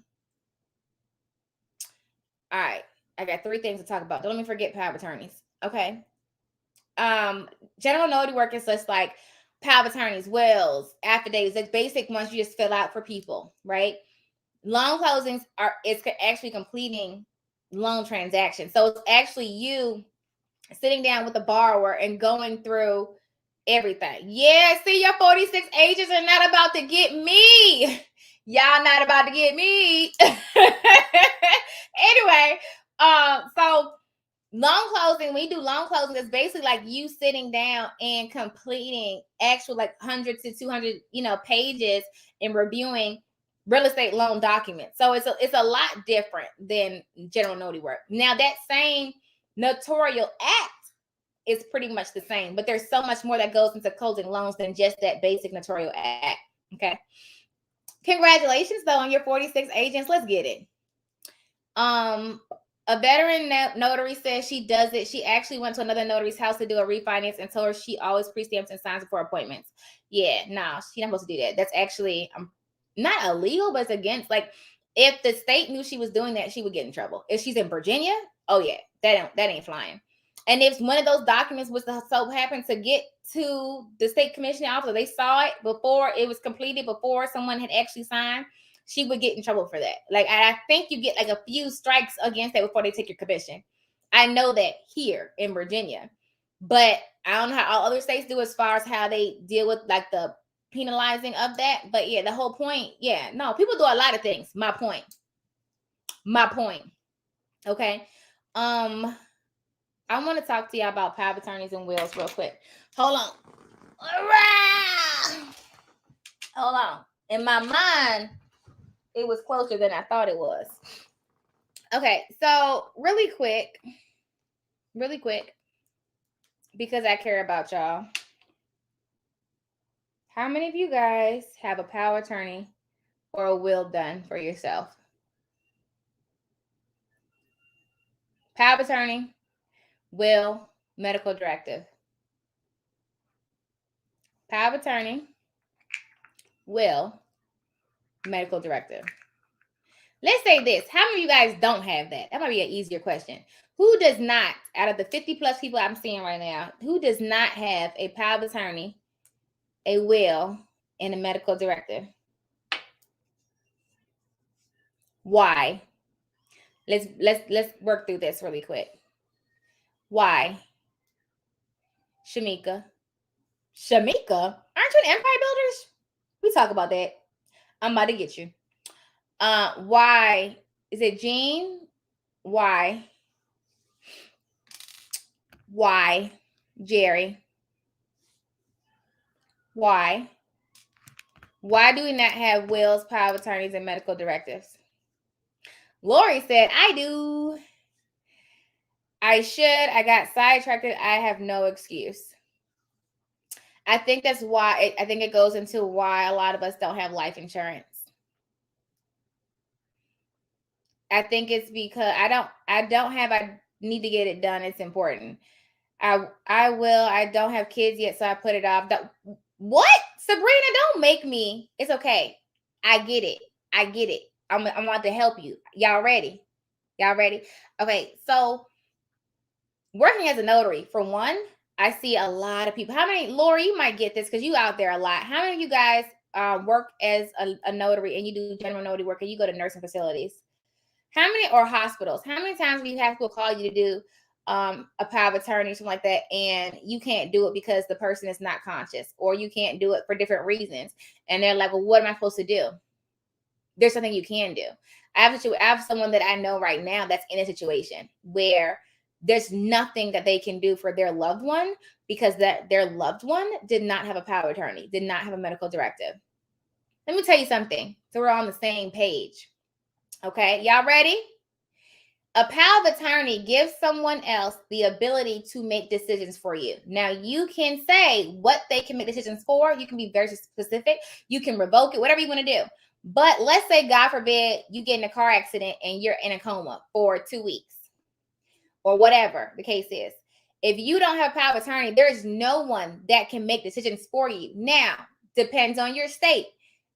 right. I got 3 things to talk about. Don't let me forget power of attorneys. Okay. General notary work is just like power of attorneys, wills, affidavits. That's basic ones you just fill out for people, right? Loan closings it's actually completing loan transactions. So it's actually you sitting down with the borrower and going through everything. Yeah, see, your 46 agents are not about to get me. Y'all not about to get me. Anyway, so loan closing, when you do loan closing, it's basically like you sitting down and completing actual like 100 to 200, pages and reviewing real estate loan documents. So it's a lot different than general notary work. Now that same notarial act is pretty much the same, but there's so much more that goes into closing loans than just that basic notarial act. Okay. Congratulations though on your 46 agents. Let's get it. A veteran notary says she does it. She actually went to another notary's house to do a refinance and told her she always pre-stamps and signs before appointments. Yeah, no, she's not supposed to do that. That's actually not illegal, but it's against, like, if the state knew she was doing that, she would get in trouble. If she's in Virginia, oh yeah, that ain't flying. And if one of those documents was to so happen to get to the state commissioner office, they saw it before it was completed, before someone had actually signed, she would get in trouble for that. Like, I think you get like a few strikes against that before they take your commission. I know that here in Virginia, but I don't know how all other states do as far as how they deal with like the penalizing of that. But yeah, the whole point, yeah, no, people do a lot of things. My point. Okay. I want to talk to y'all about power of attorneys and wills real quick. Hold on. Hold on. In my mind, it was closer than I thought it was. Okay, so really quick, because I care about y'all. How many of you guys have a power of attorney or a will done for yourself? Power of attorney, will, medical directive. Power of attorney, will, medical directive. Let's say this. How many of you guys don't have that? That might be an easier question. Who does not, out of the 50 plus people I'm seeing right now, who does not have a power of attorney, a will, and a medical directive? Why? Let's work through this really quick. Why? Shamika, aren't you an Empire Builders? We talk about that. I'm about to get you. Why? Is it Jean? Why? Jerry? Why? Why do we not have wills, power of attorneys, and medical directives? Lori said, I do. I should. I got sidetracked. I have no excuse. I think that's why. I think it goes into why a lot of us don't have life insurance. I think it's because I need to get it done. It's important. I will. I don't have kids yet, so I put it off. What? Sabrina, don't make me. It's okay. I get it. I'm about to help you. Y'all ready? Okay, so working as a notary, for one, I see a lot of people. How many, Lori, you might get this because you out there a lot. How many of you guys work as a notary and you do general notary work and you go to nursing facilities? How many, or hospitals? How many times do you have people call you to do a power of attorney or something like that, and you can't do it because the person is not conscious, or you can't do it for different reasons, and they're like, well, what am I supposed to do? There's something you can do. I have someone that I know right now that's in a situation where there's nothing that they can do for their loved one because their loved one did not have a power of attorney, did not have a medical directive. Let me tell you something, so we're on the same page. Okay, y'all ready? A power of attorney gives someone else the ability to make decisions for you. Now, you can say what they can make decisions for. You can be very specific. You can revoke it, whatever you want to do. But let's say, God forbid, you get in a car accident and you're in a coma for 2 weeks. or whatever the case is. If you don't have power of attorney, there is no one that can make decisions for you. Now, depends on your state.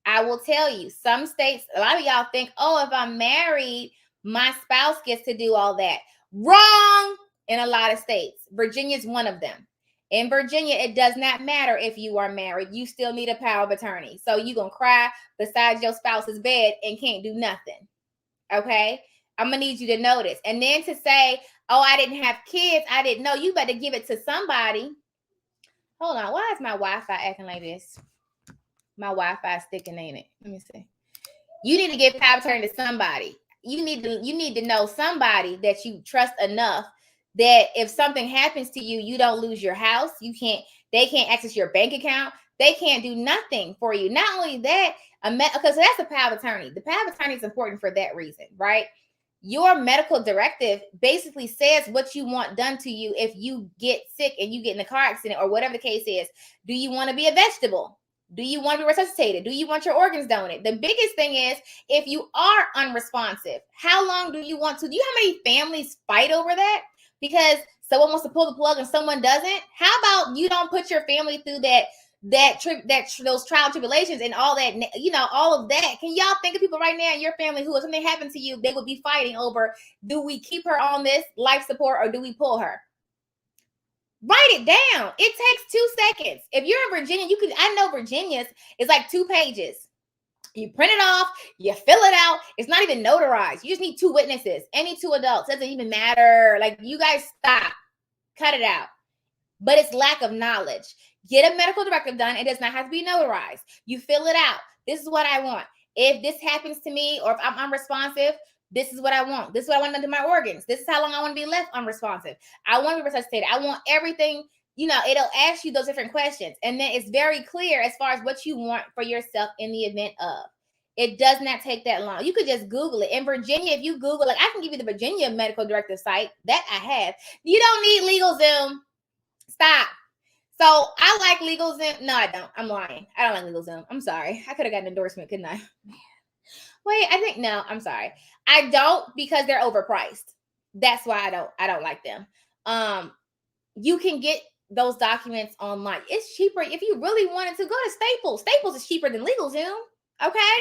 I will tell you, some states, a lot of y'all think, oh, if I'm married, my spouse gets to do all that. Wrong in a lot of states. Virginia is one of them. In Virginia, it does not matter if you are married. You still need a power of attorney. So you're going to cry beside your spouse's bed and can't do nothing. Okay? I'm going to need you to notice. And then to say, oh, I didn't have kids, I didn't know. You better give it to somebody. Hold on. Why is my Wi-Fi acting like this? My Wi-Fi is sticking, ain't it? Let me see. You need to give power of attorney to somebody. You need to know somebody that you trust enough that if something happens to you, you don't lose your house. They can't access your bank account. They can't do nothing for you. Not only that, because that's a power of attorney. The power of attorney is important for that reason, right? Your medical directive basically says what you want done to you if you get sick and you get in a car accident or whatever the case is. Do you want to be a vegetable? Do you want to be resuscitated? Do you want your organs donated? The biggest thing is, if you are unresponsive, how long do you want to? Do you know how many families fight over that? Because someone wants to pull the plug and someone doesn't. How about you don't put your family through those trial tribulations and all that, all of that? Can y'all think of people right now in your family who, if something happened to you, they would be fighting over, do we keep her on this life support or do we pull her? Write it down. It takes 2 seconds. If you're in Virginia, I know Virginia's is like 2 pages. You print it off, you fill it out. It's not even notarized. You just need 2 witnesses, any 2 adults. Doesn't even matter. Like, you guys stop. Cut it out. But it's lack of knowledge. Get a medical directive done. It does not have to be notarized. You fill it out. This is what I want. If this happens to me or if I'm unresponsive, this is what I want. This is what I want to do to my organs. This is how long I want to be left unresponsive. I want to be resuscitated. I want everything. It'll ask you those different questions. And then it's very clear as far as what you want for yourself in the event of. It does not take that long. You could just Google it. In Virginia, if you Google, like, I can give you the Virginia medical directive site that I have. You don't need LegalZoom. Stop. So I like LegalZoom. No, I don't. I'm lying. I don't like LegalZoom. I'm sorry. I could have gotten an endorsement, couldn't I? Wait, no, I'm sorry. I don't, because they're overpriced. That's why I don't like them. You can get those documents online. It's cheaper if you really wanted to go to Staples. Staples is cheaper than LegalZoom. Okay?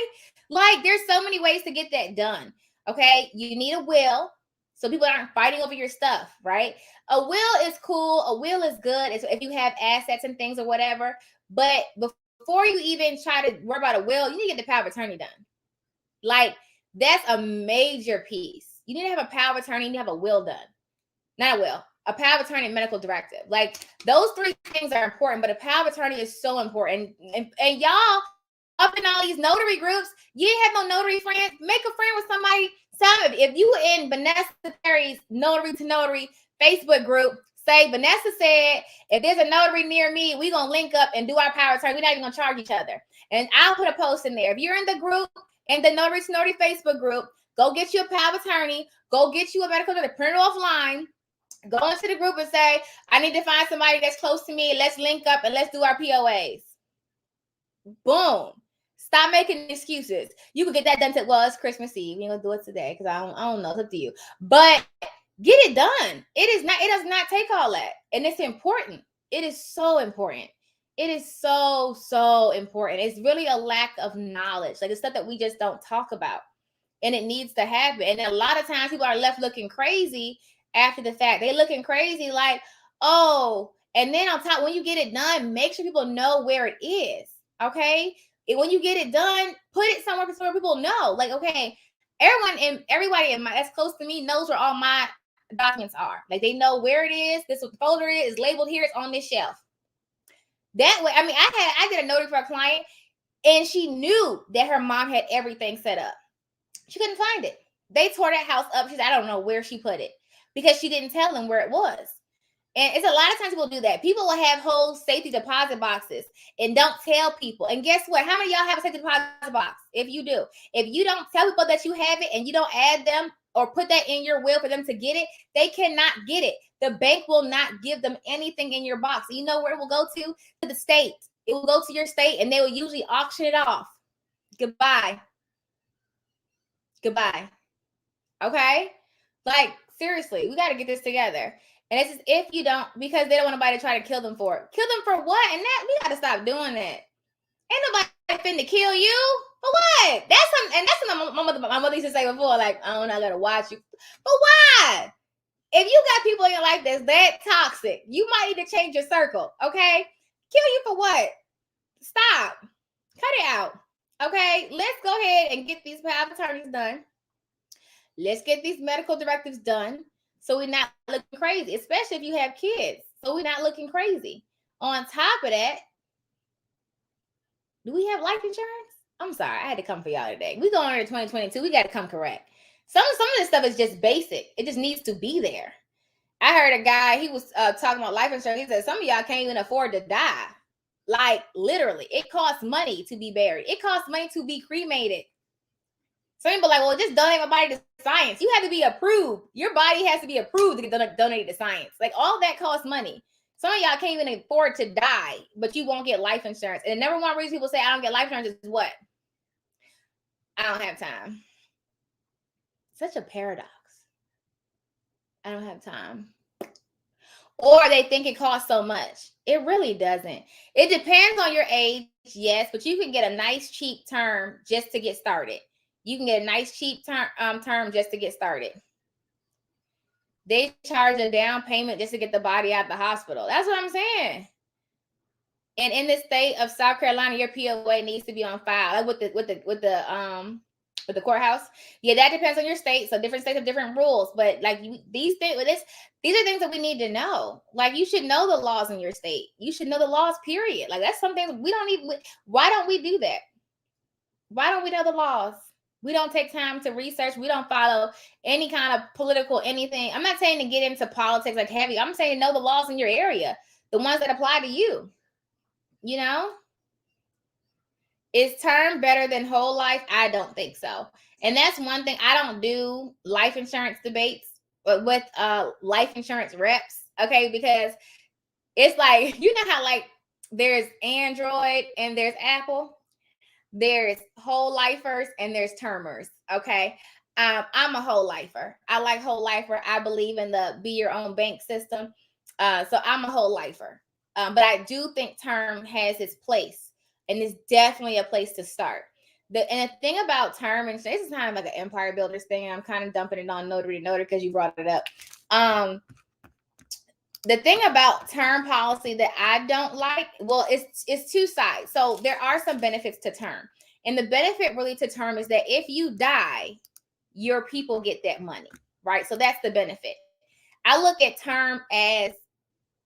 Like, there's so many ways to get that done. Okay? You need a will so people aren't fighting over your stuff, right? A will is cool. A will is good if you have assets and things or whatever. But before you even try to worry about a will, you need to get the power of attorney done. Like, that's a major piece. You need to have a power of attorney. You need to have a will done. Not a will. A power of attorney and medical directive. Like, those 3 things are important, but a power of attorney is so important. And y'all up in all these notary groups, you ain't have no notary friends. Make a friend with somebody. If you were in Vanessa Terry's Notary to Notary Facebook group, say, Vanessa said, if there's a notary near me, we're going to link up and do our power of attorney. We're not even going to charge each other. And I'll put a post in there. If you're in the group, in the Notary to Notary Facebook group, go get you a power of attorney. Go get you a medical directive. Print it offline. Go into the group and say, I need to find somebody that's close to me. Let's link up and let's do our POAs. Boom. Stop making excuses. You could get that done to, well, it's Christmas Eve. We're going to do it today because I don't know. It's up to you. But get it done. It does not take all that. And it's important. It is so important. It is so, so important. It's really a lack of knowledge. Like, it's stuff that we just don't talk about. And it needs to happen. And a lot of times people are left looking crazy after the fact. They're looking crazy like, oh, and then on top, when you get it done, make sure people know where it is. Okay? When you get it done, put it somewhere so people know. Like, okay, everybody that's close to me knows where all my documents are. Like, they know where it is. This is what the folder is labeled here. It's on this shelf. That way, I mean, I did a notary for a client, and she knew that her mom had everything set up. She couldn't find it. They tore that house up. She said, I don't know where she put it, because she didn't tell them where it was. And it's a lot of times people do that. People will have whole safety deposit boxes and don't tell people. And guess what? How many of y'all have a safety deposit box? If you do, if you don't tell people that you have it and you don't add them or put that in your will for them to get it, they cannot get it. The bank will not give them anything in your box. You know where it will go to? To the state. It will go to your state, and they will usually auction it off. Goodbye. Okay? Like, Seriously, we got to get this together. And it's just, if you don't, because they don't want nobody to try to kill them for it. Kill them for what? And that we got to stop doing that. Ain't nobody finna kill you for what? That's something, and that's something my mother used to say before. Like, I gotta watch you, but why? If you got people in your life that's that toxic, you might need to change your circle. Okay, kill you for what? Stop. Cut it out. Okay, let's go ahead and get these power of attorneys done. Let's get these medical directives done so we're not looking crazy, especially if you have kids. So we're not looking crazy. On top of that, do we have life insurance? I'm sorry, I had to come for y'all today. We going into 2022. We got to come correct. Some of this stuff is just basic. It just needs to be there. I heard a guy, he was talking about life insurance. He said some of y'all can't even afford to die. Like, literally, it costs money to be buried. It costs money to be cremated. Some people are like, well, just donate my body to science. You have to be approved. Your body has to be approved to get donated to science. Like, all that costs money. Some of y'all can't even afford to die, but you won't get life insurance. And the number one reason people say I don't get life insurance is what? I don't have time. Such a paradox. I don't have time. Or they think it costs so much. It really doesn't. It depends on your age, yes, but you can get a nice cheap term just to get started. You can get a nice cheap term just to get started. They charge a down payment just to get the body out of the hospital. That's what I'm saying. And in the state of South Carolina, your POA needs to be on file, like with the courthouse. Yeah, that depends on your state. So different states have different rules. But like these things, these are things that we need to know. Like, you should know the laws in your state. You should know the laws, period. Like, that's something we don't need. Why don't we do that? Why don't we know the laws? We don't take time to research. We don't follow any kind of political anything. I'm not saying to get into politics like heavy. I'm saying know the laws in your area, the ones that apply to you. You know? Is term better than whole life? I don't think so. And that's one thing. I don't do life insurance debates with life insurance reps. Okay, because it's like, you know how like there's Android and there's Apple. There's whole lifers and there's termers. Okay. I'm a whole lifer. I like whole lifer. I believe in the be your own bank system. So I'm a whole lifer. But I do think term has its place, and it's definitely a place to start. And the thing about term, and this is kind of like an empire builders thing, and I'm kind of dumping it on Notary because you brought it up. The thing about term policy that I don't like, well, it's two sides. So there are some benefits to term. And the benefit really to term is that if you die, your people get that money, right? So that's the benefit. I look at term as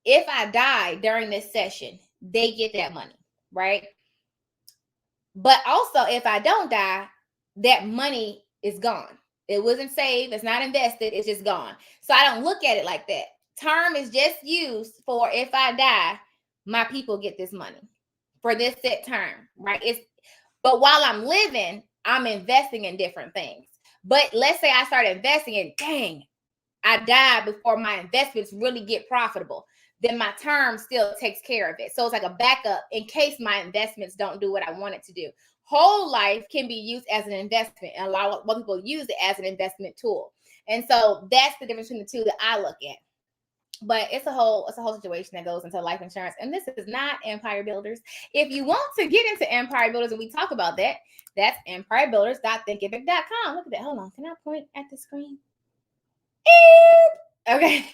if I die during this session, they get that money, right? But also, if I don't die, that money is gone. It wasn't saved. It's not invested. It's just gone. So I don't look at it like that. Term is just used for if I die, my people get this money for this set term, right? But while I'm living, I'm investing in different things. But let's say I start investing and dang, I die before my investments really get profitable. Then my term still takes care of it. So it's like a backup in case my investments don't do what I want it to do. Whole life can be used as an investment, and a lot of people use it as an investment tool. And so that's the difference between the two that I look at. But it's a whole situation that goes into life insurance. And this is not Empire Builders. If you want to get into Empire Builders and we talk about that, that's empirebuilders.thinkific.com. Look at that. Hold on. Can I point at the screen? Okay.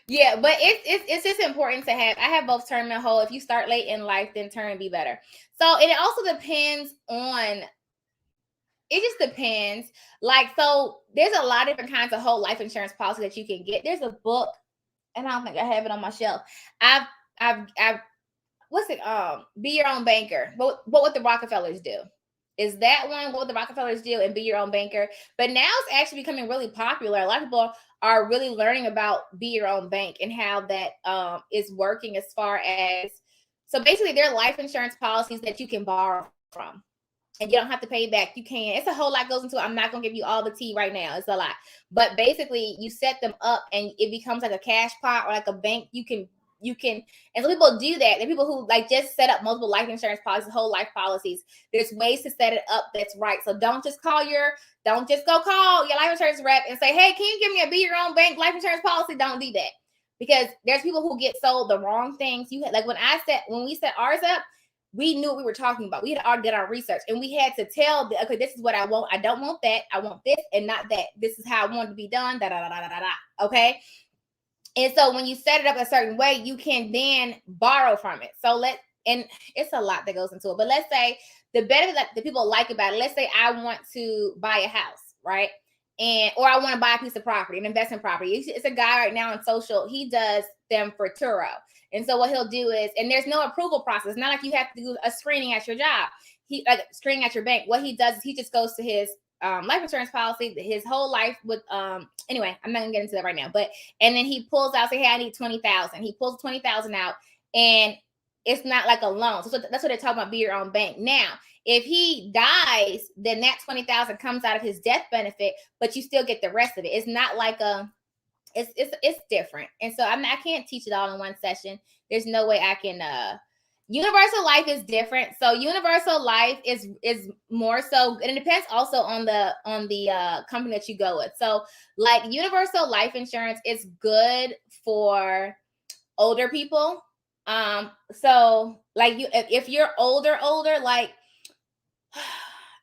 Yeah, but it's just important to have. I have both term and whole. If you start late in life, then term be better. So it also depends on. It just depends. Like, so there's a lot of different kinds of whole life insurance policy that you can get. There's a book, and I don't think I have it on my shelf. I've what's it? Be Your Own Banker. What the Rockefellers do? Is that one? What the Rockefellers do and Be Your Own Banker? But now it's actually becoming really popular. A lot of people are really learning about Be Your Own Bank and how that is working as far as, so basically they're life insurance policies that you can borrow from. And you don't have to pay back. You can. It's a whole lot goes into it. I'm not going to give you all the tea right now. It's a lot. But basically, you set them up and it becomes like a cash pot or like a bank. You can you can, and some people do that. There are people who like just set up multiple life insurance policies, whole life policies. There's ways to set it up that's right. So don't just go call your life insurance rep and say, hey, can you give me a be your own bank life insurance policy? Don't do that, because there's people who get sold the wrong things. Like when we set ours up, we knew what we were talking about. We had already done our research, and we had to tell, okay, this is what I want. I don't want that. I want this and not that. This is how I want it to be done. Da, da, da, da, da, da. Okay. And so when you set it up a certain way, you can then borrow from it. And it's a lot that goes into it. But let's say the benefit that the people like about it, let's say I want to buy a house, right? Or I want to buy a piece of property, an investment property. It's a guy right now on social. He does them for Turo. And so what he'll do is, and there's no approval process. It's not like you have to do a screening at your job. Screening at your bank. What he does is he just goes to his life insurance policy, his whole life with, anyway, I'm not gonna get into that right now, and then he pulls out, say, hey, I need 20,000. He pulls 20,000 out, and it's not like a loan. So that's what they're talking about, be your own bank. Now, if he dies, then that 20,000 comes out of his death benefit, but you still get the rest of it. It's not like it's different. And so I can't teach it all in one session. There's no way I can, universal life is different. So universal life is more so, and it depends also on the company that you go with. So like universal life insurance is good for older people. So like if you're older, like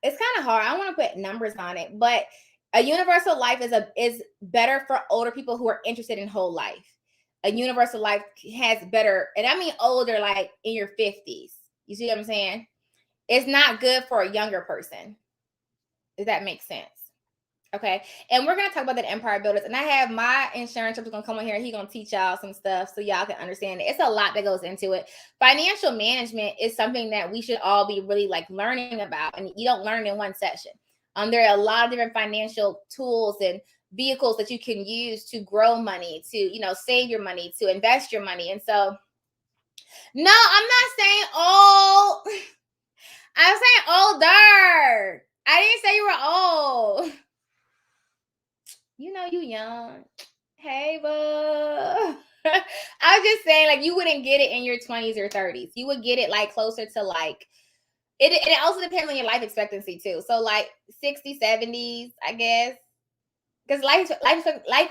it's kind of hard. I don't want to put numbers on it, but a universal life is better for older people who are interested in whole life. A universal life has better, and I mean older, like in your 50s. You see what I'm saying? It's not good for a younger person. Does that make sense? Okay. And we're going to talk about that Empire Builders. And I have my insurance going to come on here. He's going to teach y'all some stuff so y'all can understand it. It's a lot that goes into it. Financial management is something that we should all be really like learning about. And you don't learn in one session. There are a lot of different financial tools and vehicles that you can use to grow money, to, save your money, to invest your money. And so, no, I'm not saying old. I'm saying older. I didn't say you were old. You young. Hey, boo. I was just saying, like, you wouldn't get it in your 20s or 30s. You would get it like closer to like, it also depends on your life expectancy too. So like 60s, 70s, I guess. Because life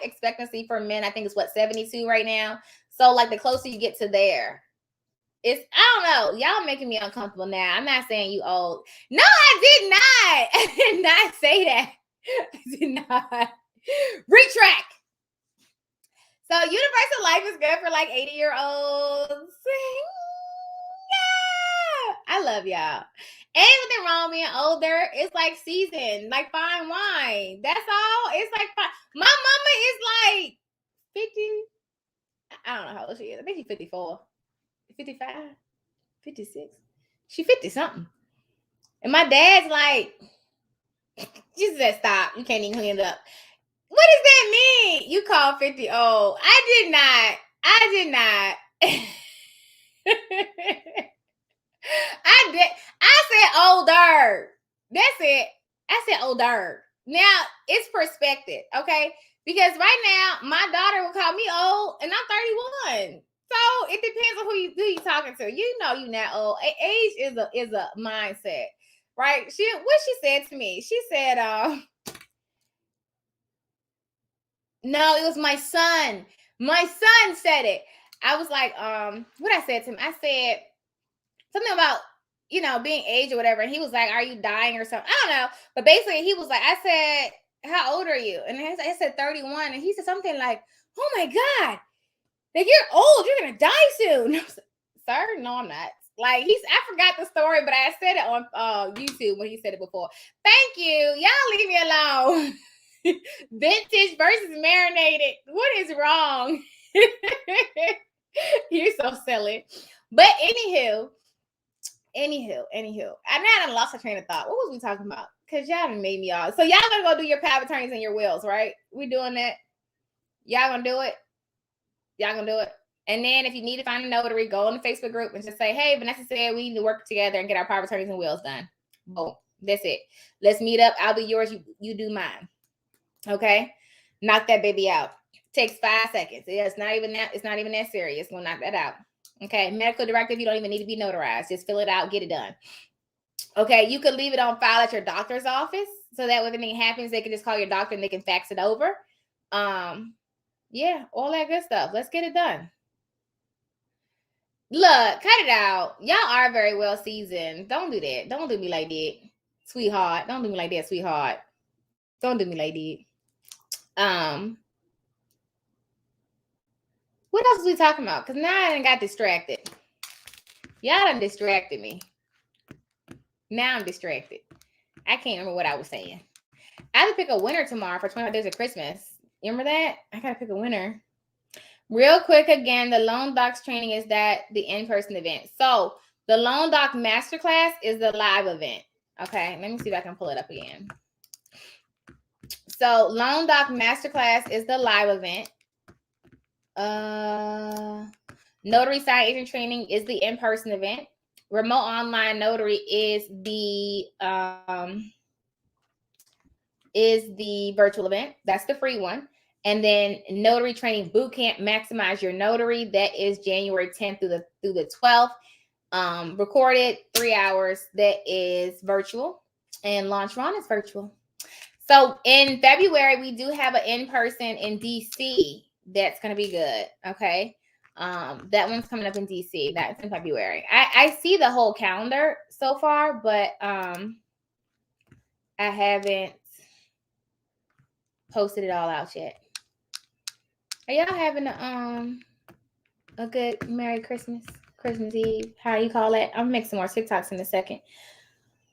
expectancy for men, I think, is 72 right now. So like the closer you get to there, I don't know. Y'all making me uncomfortable now. I'm not saying you old. No, I did not. I did not say that. I did not. Retract. So universal life is good for like 80-year-olds. Yeah. I love y'all. Ain't nothing wrong being older. It's like seasoned, like fine wine. That's all. It's like fine. My mama is like 50. I don't know how old she is. I think she's 54. 55, 56. She 50 something. And my dad's like, she said, stop. You can't even clean it up. What does that mean? You call 50 old. I did not. I said older. That's it. I said older. Now, it's perspective, okay? Because right now, my daughter will call me old, and I'm 31. So it depends on who you talking to. You're not old. Age is a mindset, right? What she said to me? She said, no, it was my son. My son said it. I was like, what I said to him? I said something about, being aged or whatever. And he was like, are you dying or something? I don't know. But basically he was like, I said, how old are you? And I said 31. And he said something like, oh my God, like you're old. You're going to die soon. Sir, no, I'm not. Like I forgot the story, but I said it on YouTube when he said it before. Thank you. Y'all leave me alone. Vintage versus marinated. What is wrong? You're so silly. But anywho. I lost my train of thought. What was we talking about? Because y'all done made me all. So y'all gonna go do your power of attorneys and your wills, right? We doing that. Y'all gonna do it. And then if you need to find a notary, go on the Facebook group and just say, hey, Vanessa said we need to work together and get our power of attorneys and wills done. Boom. That's it. Let's meet up. I'll do yours. You do mine. Okay. Knock that baby out. Takes 5 seconds. It's not even that serious. We'll knock that out. Okay. Medical directive, you don't even need to be notarized. Just fill it out, get it done. Okay, you could leave it on file at your doctor's office, so that when anything happens, they can just call your doctor and they can fax it over. Yeah, all that good stuff. Let's get it done. Look, cut it out. Y'all are very well seasoned. Don't do that. Don't do me like that, sweetheart. Don't do me like that, sweetheart. Don't do me like that. What else was we talking about? Because now I done got distracted. Y'all done distracted me. Now I'm distracted. I can't remember what I was saying. I have to pick a winner tomorrow for 25 Days of Christmas. You remember that? I got to pick a winner. Real quick, again, the Loan Docs training is the in-person event. So the Loan Doc Masterclass is the live event. Okay, let me see if I can pull it up again. So Loan Doc Masterclass is the live event. Notary Sign Agent Training is the in-person event. Remote Online Notary is the virtual event. That's the free one. And then Notary Training Bootcamp, Maximize Your Notary. That is January 10th through the 12th. Recorded 3 hours. That is virtual. And Launch Ron is virtual. So in February, we do have an in-person in DC. That's going to be good. Okay. That one's coming up in DC. That's in February. I see the whole calendar so far, but I haven't posted it all out yet. Are y'all having a good Merry Christmas Eve? How you call it? I'm making some more TikToks in a second.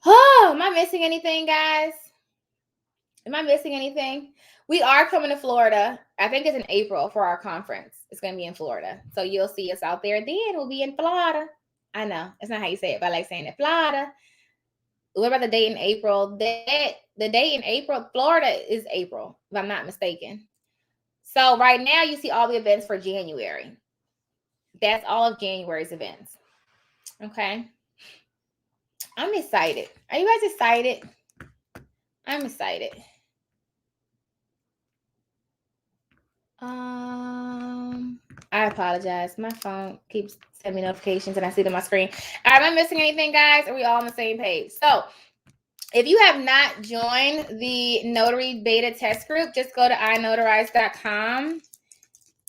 Oh, am I missing anything, guys? Am I missing anything? We are coming to Florida. I think it's in April for our conference. It's going to be in Florida. So you'll see us out there then. We'll be in Florida. I know. It's not how you say it, but I like saying it. Florida. What about the date in April? The date in April, Florida is April, if I'm not mistaken. So right now you see all the events for January. That's all of January's events. Okay. I'm excited. Are you guys excited? I'm excited. I apologize. My phone keeps sending me notifications and I see it on my screen. Am I missing anything, guys? Are we all on the same page? So if you have not joined the Notary Beta Test Group, just go to inotarize.com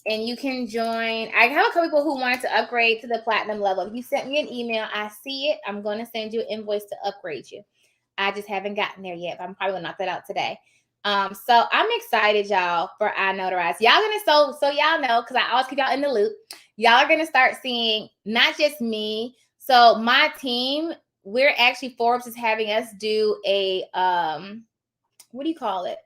and you can join. I have a couple people who wanted to upgrade to the platinum level. If you sent me an email, I see it. I'm going to send you an invoice to upgrade you. I just haven't gotten there yet, but I'm probably going to knock that out today. So I'm excited, y'all, for iNotarize. Y'all gonna so y'all know, because I always keep y'all in the loop. Y'all are gonna start seeing not just me. So my team, we're actually, Forbes is having us do a what do you call it?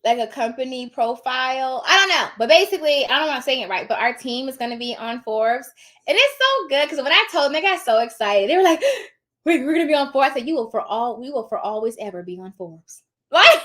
Like a company profile. I don't know, but basically, I don't know if I'm saying it right, but our team is gonna be on Forbes, and it's so good because when I told them, they got so excited. They were like, "We're gonna be on Forbes." I said, we will for always ever be on Forbes. Like,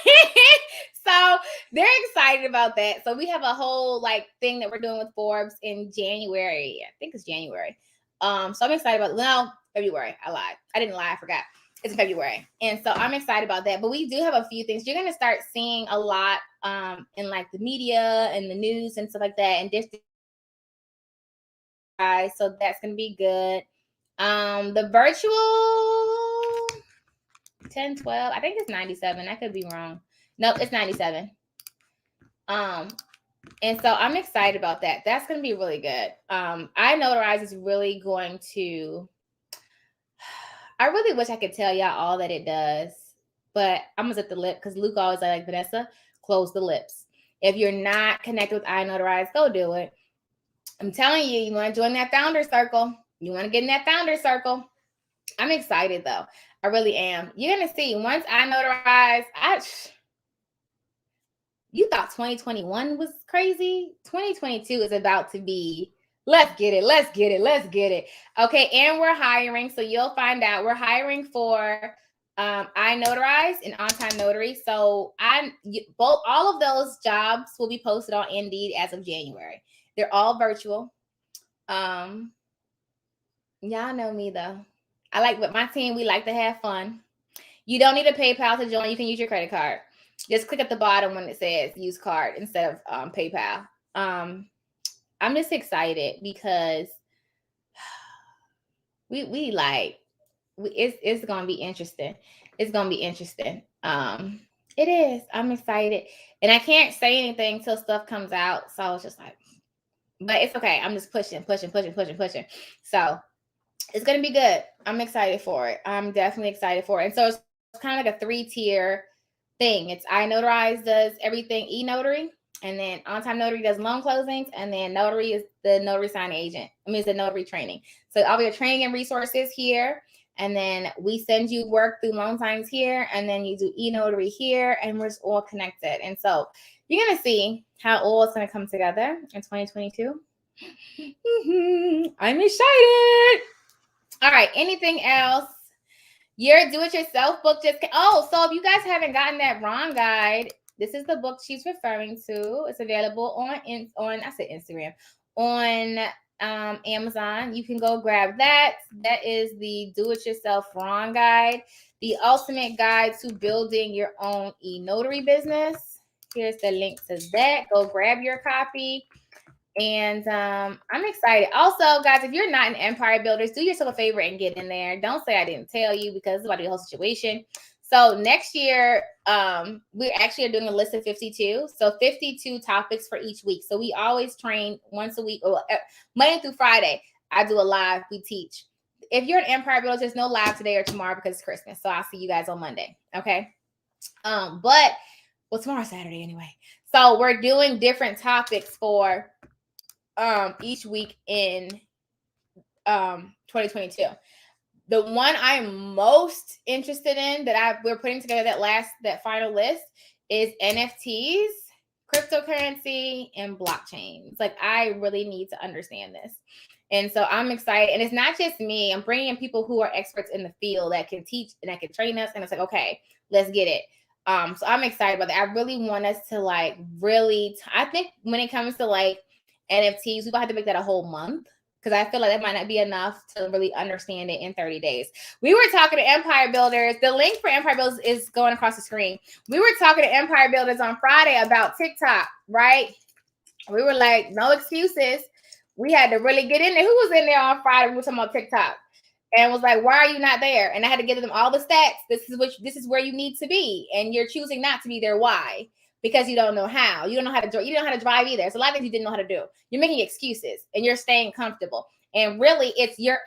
so they're excited about that. So we have a whole thing that we're doing with Forbes in January. I think it's January. So I'm excited about it. No, February. I lied. I didn't lie. I forgot. It's February. And so I'm excited about that. But we do have a few things. You're going to start seeing a lot in the media and the news and stuff like that. And different guys. So that's going to be good. The virtual 10, 12, I think it's 97. I could be wrong. Nope, it's 97. And so I'm excited about that. That's going to be really good. iNotarize is really going to, I really wish I could tell y'all all that it does, but I'm going to zip the lip because Luke always like, Vanessa, close the lips. If you're not connected with iNotarize, go do it. I'm telling you, you want to join that founder circle. You want to get in that founder circle. I'm excited though. I really am. You're going to see once iNotarize, you thought 2021 was crazy. 2022 is about to be, let's get it. Okay, and we're hiring. So you'll find out we're hiring for iNotarize and On-Time Notary. So all of those jobs will be posted on Indeed as of January. They're all virtual. Y'all know me though. With my team, we like to have fun. You don't need a PayPal to join. You can use your credit card. Just click at the bottom when it says use card instead of PayPal. I'm just excited because it's gonna be interesting. It's gonna be interesting. It is. I'm excited, and I can't say anything till stuff comes out. So it's just like, but it's okay. I'm just pushing. So it's gonna be good. I'm excited for it. I'm definitely excited for it. And so it's kind of like a 3-tier thing. It's iNotarize does everything e-notary, and then On-Time Notary does loan closings, and then Notary is the notary signing agent. I mean, it's the notary training. So all your training and resources here, and then we send you work through loan signings here, and then you do e-notary here, and we're just all connected. And so you're gonna see how all is gonna come together in 2022. I'm excited. All right. Anything else? Your do-it-yourself book just came. Oh, so if you guys haven't gotten that Ron guide, this is the book she's referring to. It's available on I said Instagram, on Amazon. You can go grab that. That is the do-it-yourself Ron guide, the ultimate guide to building your own e-notary business. Here's the link to that. Go grab your copy. And I'm excited. Also, guys, if you're not in Empire Builders, do yourself a favor and get in there. Don't say I didn't tell you, because it's about to be a whole situation. So next year, we actually are doing a list of 52. So 52 topics for each week. So we always train once a week, or Monday through Friday. I do a live, we teach. If you're in Empire Builders, there's no live today or tomorrow because it's Christmas. So I'll see you guys on Monday. Okay. But tomorrow's Saturday anyway. So we're doing different topics for each week in 2022. The one I'm most interested in that we're putting together that final list is NFTs, cryptocurrency, and blockchains. Like, I really need to understand this. And so I'm excited. And it's not just me. I'm bringing in people who are experts in the field that can teach and that can train us. And it's like, okay, let's get it. So I'm excited about that. I really want us to I think when it comes to NFTs, we might have to make that a whole month, because I feel like that might not be enough to really understand it in 30 days. We were talking to Empire Builders. The link for Empire Builders is going across the screen. We were talking to Empire Builders on Friday about TikTok, right? We were like, no excuses. We had to really get in there. Who was in there on Friday? We were talking about TikTok, and was like, why are you not there? And I had to give them all the stats. This is where you need to be, and you're choosing not to be there. Why? Because you don't know how. You don't know how to drive. You don't know how to drive either. It's a lot of things you didn't know how to do. You're making excuses and you're staying comfortable. And really, it's you're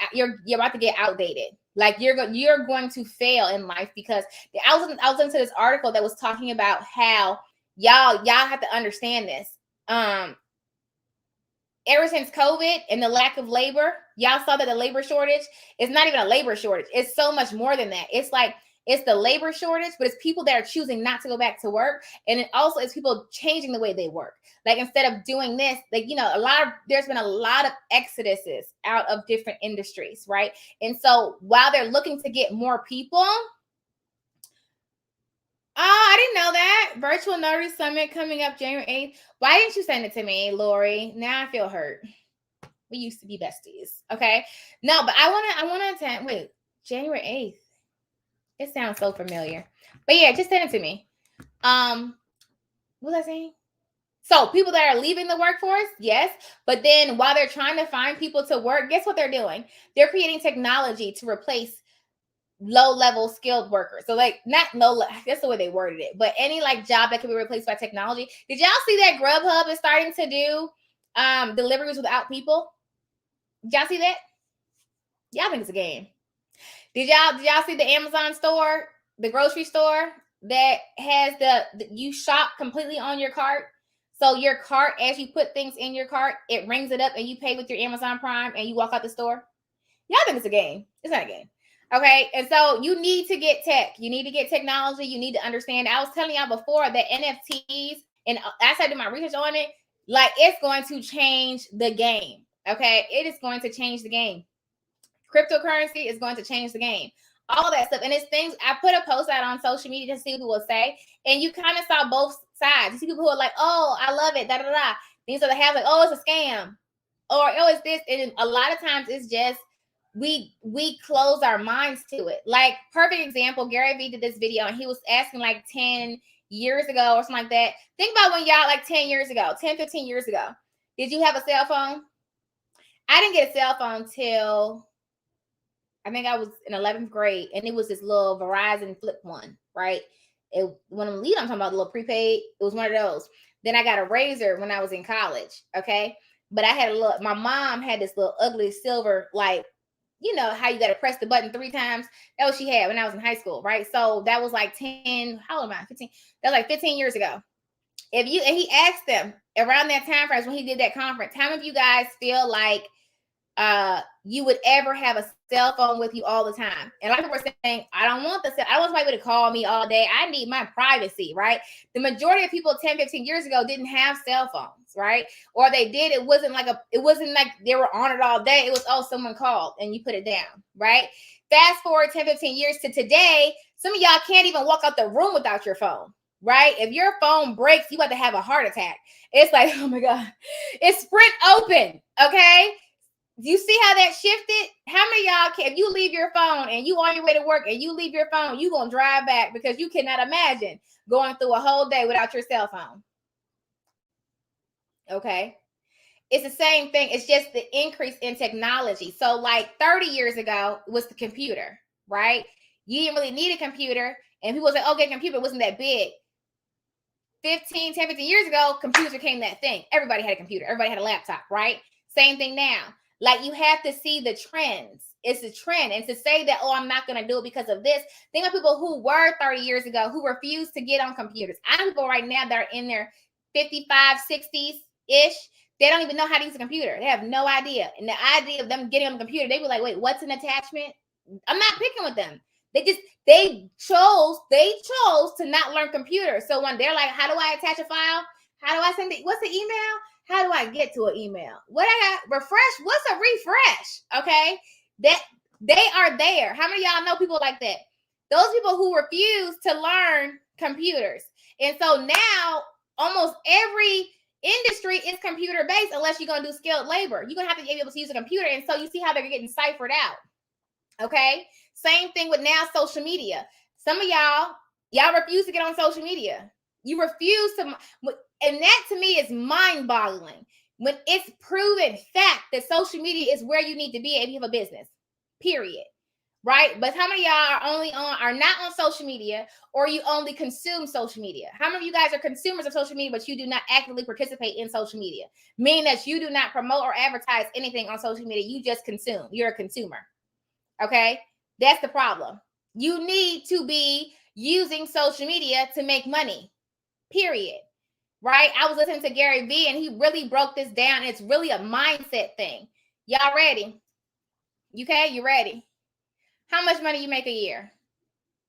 about to get outdated. Like, you're going to fail in life, because I was into this article that was talking about how y'all have to understand this. Ever since COVID and the lack of labor, y'all saw that the labor shortage is not even a labor shortage. It's so much more than that. It's the labor shortage, but it's people that are choosing not to go back to work. And it also is people changing the way they work. Like, instead of doing this, there's been a lot of exoduses out of different industries, right? And so while they're looking to get more people, I didn't know that. Virtual Notary Summit coming up January 8th. Why didn't you send it to me, Lori? Now I feel hurt. We used to be besties. Okay. No, but I want to attend. Wait, January 8th. It sounds so familiar. But yeah, just send it to me. What was I saying? So people that are leaving the workforce, yes. But then while they're trying to find people to work, guess what they're doing? They're creating technology to replace low-level skilled workers. So not low, that's the way they worded it. But any job that can be replaced by technology. Did y'all see that Grubhub is starting to do deliveries without people? Did y'all see that? Y'all think it's a game. Did y'all see the Amazon store, the grocery store that has you shop completely on your cart? So your cart, as you put things in your cart, it rings it up and you pay with your Amazon Prime and you walk out the store? Y'all think it's a game. It's not a game. Okay. And so you need to get tech. You need to get technology. You need to understand. I was telling y'all before that NFTs, and as I did my research on it, it's going to change the game. Okay. It is going to change the game. Cryptocurrency is going to change the game. All that stuff. And it's things, I put a post out on social media to see what people will say. And you kind of saw both sides. You see people who are like, oh, I love it, da da da. These are the have oh, it's a scam. Or oh, it's this. And a lot of times it's just we close our minds to it. Perfect example, Gary Vee did this video and he was asking 10 years ago or something like that. Think about when y'all, like 10 years ago, 10, 15 years ago. Did you have a cell phone? I didn't get a cell phone till I think I was in 11th grade, and it was this little Verizon flip one, right? When I'm lead, I'm talking about the little prepaid. It was one of those. Then I got a Razor when I was in college, okay? But I had a little, my mom had this little ugly silver, like, you know, how you got to press the button 3 times. That was she had when I was in high school, right? So that was like 10, how old am I? 15. That was like 15 years ago. And he asked them around that time frame when he did that conference, how many of you guys feel like you would ever have a cell phone with you all the time? And a lot of people were saying, I don't want I don't want somebody to call me all day. I need my privacy, right? The majority of people 10, 15 years ago didn't have cell phones, right? Or they did, it wasn't like they were on it all day. It was, oh, someone called and you put it down, right? Fast forward 10, 15 years to today, some of y'all can't even walk out the room without your phone, right? If your phone breaks, you about to have a heart attack. It's like, oh my God, it's Sprint open, okay? Do you see how that shifted? How many of y'all if you leave your phone and you on your way to work and you leave your phone, you gonna drive back because you cannot imagine going through a whole day without your cell phone. Okay. It's the same thing. It's just the increase in technology. So like 30 years ago was the computer, right? You didn't really need a computer. And people say, okay, computer wasn't that big. 10, 15 years ago, computers became that thing. Everybody had a computer. Everybody had a laptop, right? Same thing now. Like, you have to see the trends. It's a trend. And to say that, oh, I'm not going to do it because of this. Think of people who were 30 years ago who refused to get on computers. I know people right now that are in their 55, 60s-ish. They don't even know how to use a computer. They have no idea. And the idea of them getting on the computer, they were like, wait, what's an attachment? I'm not picking with them. They chose to not learn computers. So when they're like, how do I attach a file? How do I send it? What's the email? How do I get to an email? What I got? Refresh? What's a refresh? Okay. That they are there. How many of y'all know people like that? Those people who refuse to learn computers. And so now almost every industry is computer based unless you're going to do skilled labor. You're going to have to be able to use a computer. And so you see how they're getting ciphered out. Okay. Same thing with now social media. Some of y'all refuse to get on social media. You refuse to, and that to me is mind-boggling when it's proven fact that social media is where you need to be if you have a business, period. Right? But how many of y'all are not on social media, or you only consume social media? How many of you guys are consumers of social media, but you do not actively participate in social media? Meaning that you do not promote or advertise anything on social media. You just consume. You're a consumer. Okay? That's the problem. You need to be using social media to make money, period. Right? I was listening to Gary Vee, and he really broke this down. It's really a mindset thing. Y'all ready? Okay, you ready? How much money you make a year?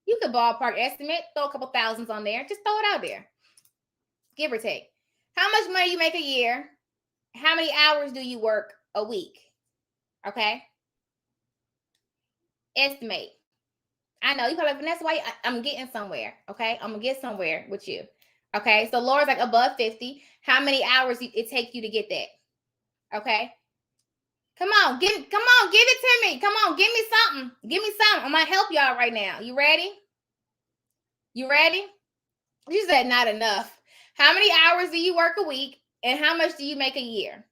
You could ballpark estimate, throw a couple thousands on there. Just throw it out there, give or take. How much money you make a year? How many hours do you work a week? Okay? Estimate. I know you probably like, Vanessa, why I'm getting somewhere. Okay, I'm gonna get somewhere with you. Okay, so Laura's like above 50. How many hours it take you to get that? Okay, come on, give it to me. Come on, give me something. Give me something. I'm gonna help y'all right now. You ready? You ready? You said not enough. How many hours do you work a week, and how much do you make a year?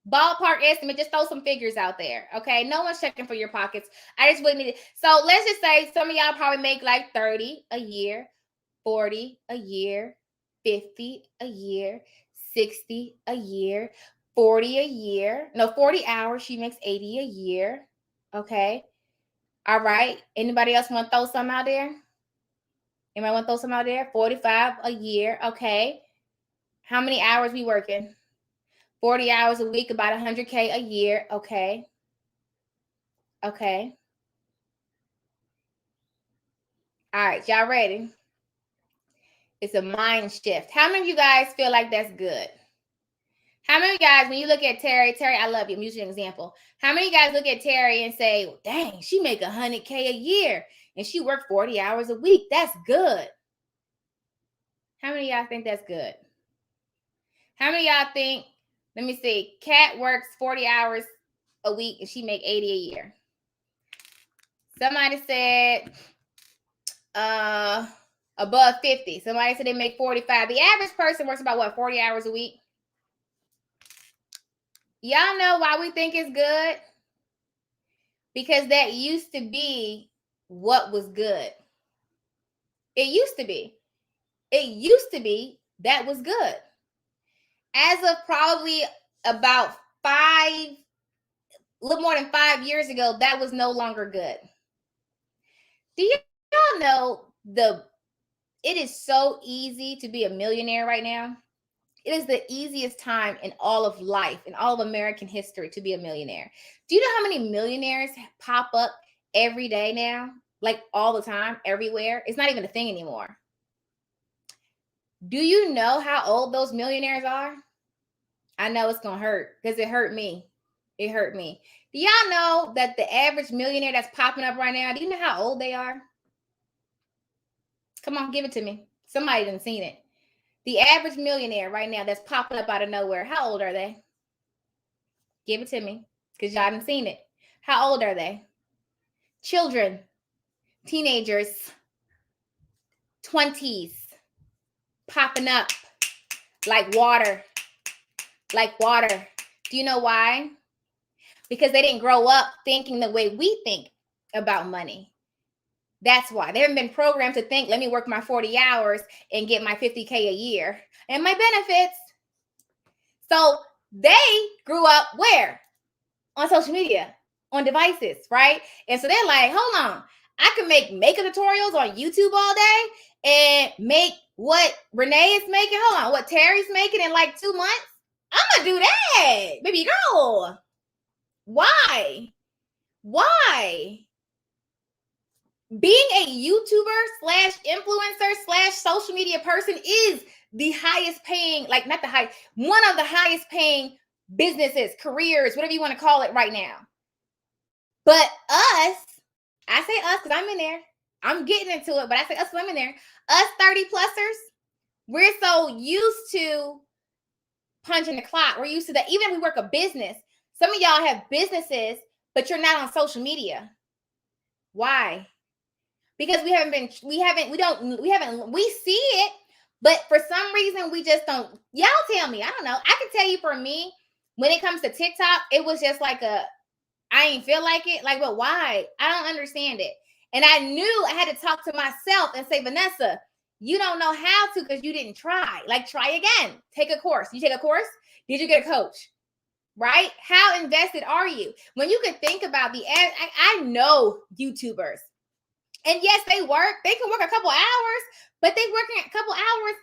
Ballpark estimate. Just throw some figures out there. Okay, no one's checking for your pockets. I just wouldn't need it. So let's just say some of y'all probably make like 30 a year, 40 a year, 50 a year, 60 a year, 40 a year. No, 40 hours. She makes 80 a year. Okay. All right. Anybody else want to throw some out there? Anybody want to throw some out there? 45 a year. Okay. How many hours we working? 40 hours a week, about 100K a year. Okay. Okay. All right. Y'all ready? It's a mind shift. How many of you guys feel like that's good? How many of you guys, when you look at Terry, I love you. I'm using an example. How many of you guys look at Terry and say, well, dang, she make 100K a year and she worked 40 hours a week. That's good. How many of y'all think that's good? How many of y'all think, let me see, Kat works 40 hours a week and she make 80 a year? Somebody said, above 50. Somebody said they make 45. The average person works about what, 40 hours a week? Y'all know why we think it's good? Because that used to be what was good. It used to be. It used to be that was good. As of probably about a little more than 5 years ago, that was no longer good. Do y'all know it is so easy to be a millionaire right now? It is the easiest time in all of life, in all of American history, to be a millionaire. Do you know how many millionaires pop up every day now? Like all the time, everywhere? It's not even a thing anymore. Do you know how old those millionaires are? I know it's going to hurt because it hurt me. It hurt me. Do y'all know that the average millionaire that's popping up right now, do you know how old they are? Come on, give it to me. Somebody done seen it. The average millionaire right now that's popping up out of nowhere, how old are they? Give it to me because y'all haven't seen it. How old are they? Children, teenagers, 20s, popping up like water. Like water. Do you know why? Because they didn't grow up thinking the way we think about money. That's why. They haven't been programmed to think, let me work my 40 hours and get my 50K a year and my benefits. So they grew up where? On social media, on devices, right? And so they're like, hold on, I can make makeup tutorials on YouTube all day and make what Renee is making. Hold on, what Terry's making in like 2 months. I'm gonna do that, baby girl. Why? Being a YouTuber / influencer / social media person is the highest paying, like not the highest, one of the highest paying businesses, careers, whatever you want to call it right now. But us, I say us because I'm in there. I'm getting into it, but I say us because I'm in there. Us 30-plusers, we're so used to punching the clock. We're used to that. Even if we work a business, some of y'all have businesses, but you're not on social media. Why? Because we see it, but for some reason we just don't. Y'all tell me. I don't know. I can tell you for me, when it comes to TikTok, it was just like I ain't feel like it. Like, but why? I don't understand it. And I knew I had to talk to myself and say, Vanessa, you don't know how to because you didn't try. Like, try again. Take a course. You take a course? Did you get a coach? Right? How invested are you? When you can think about I know YouTubers. And yes, they can work a couple hours, but they working a couple hours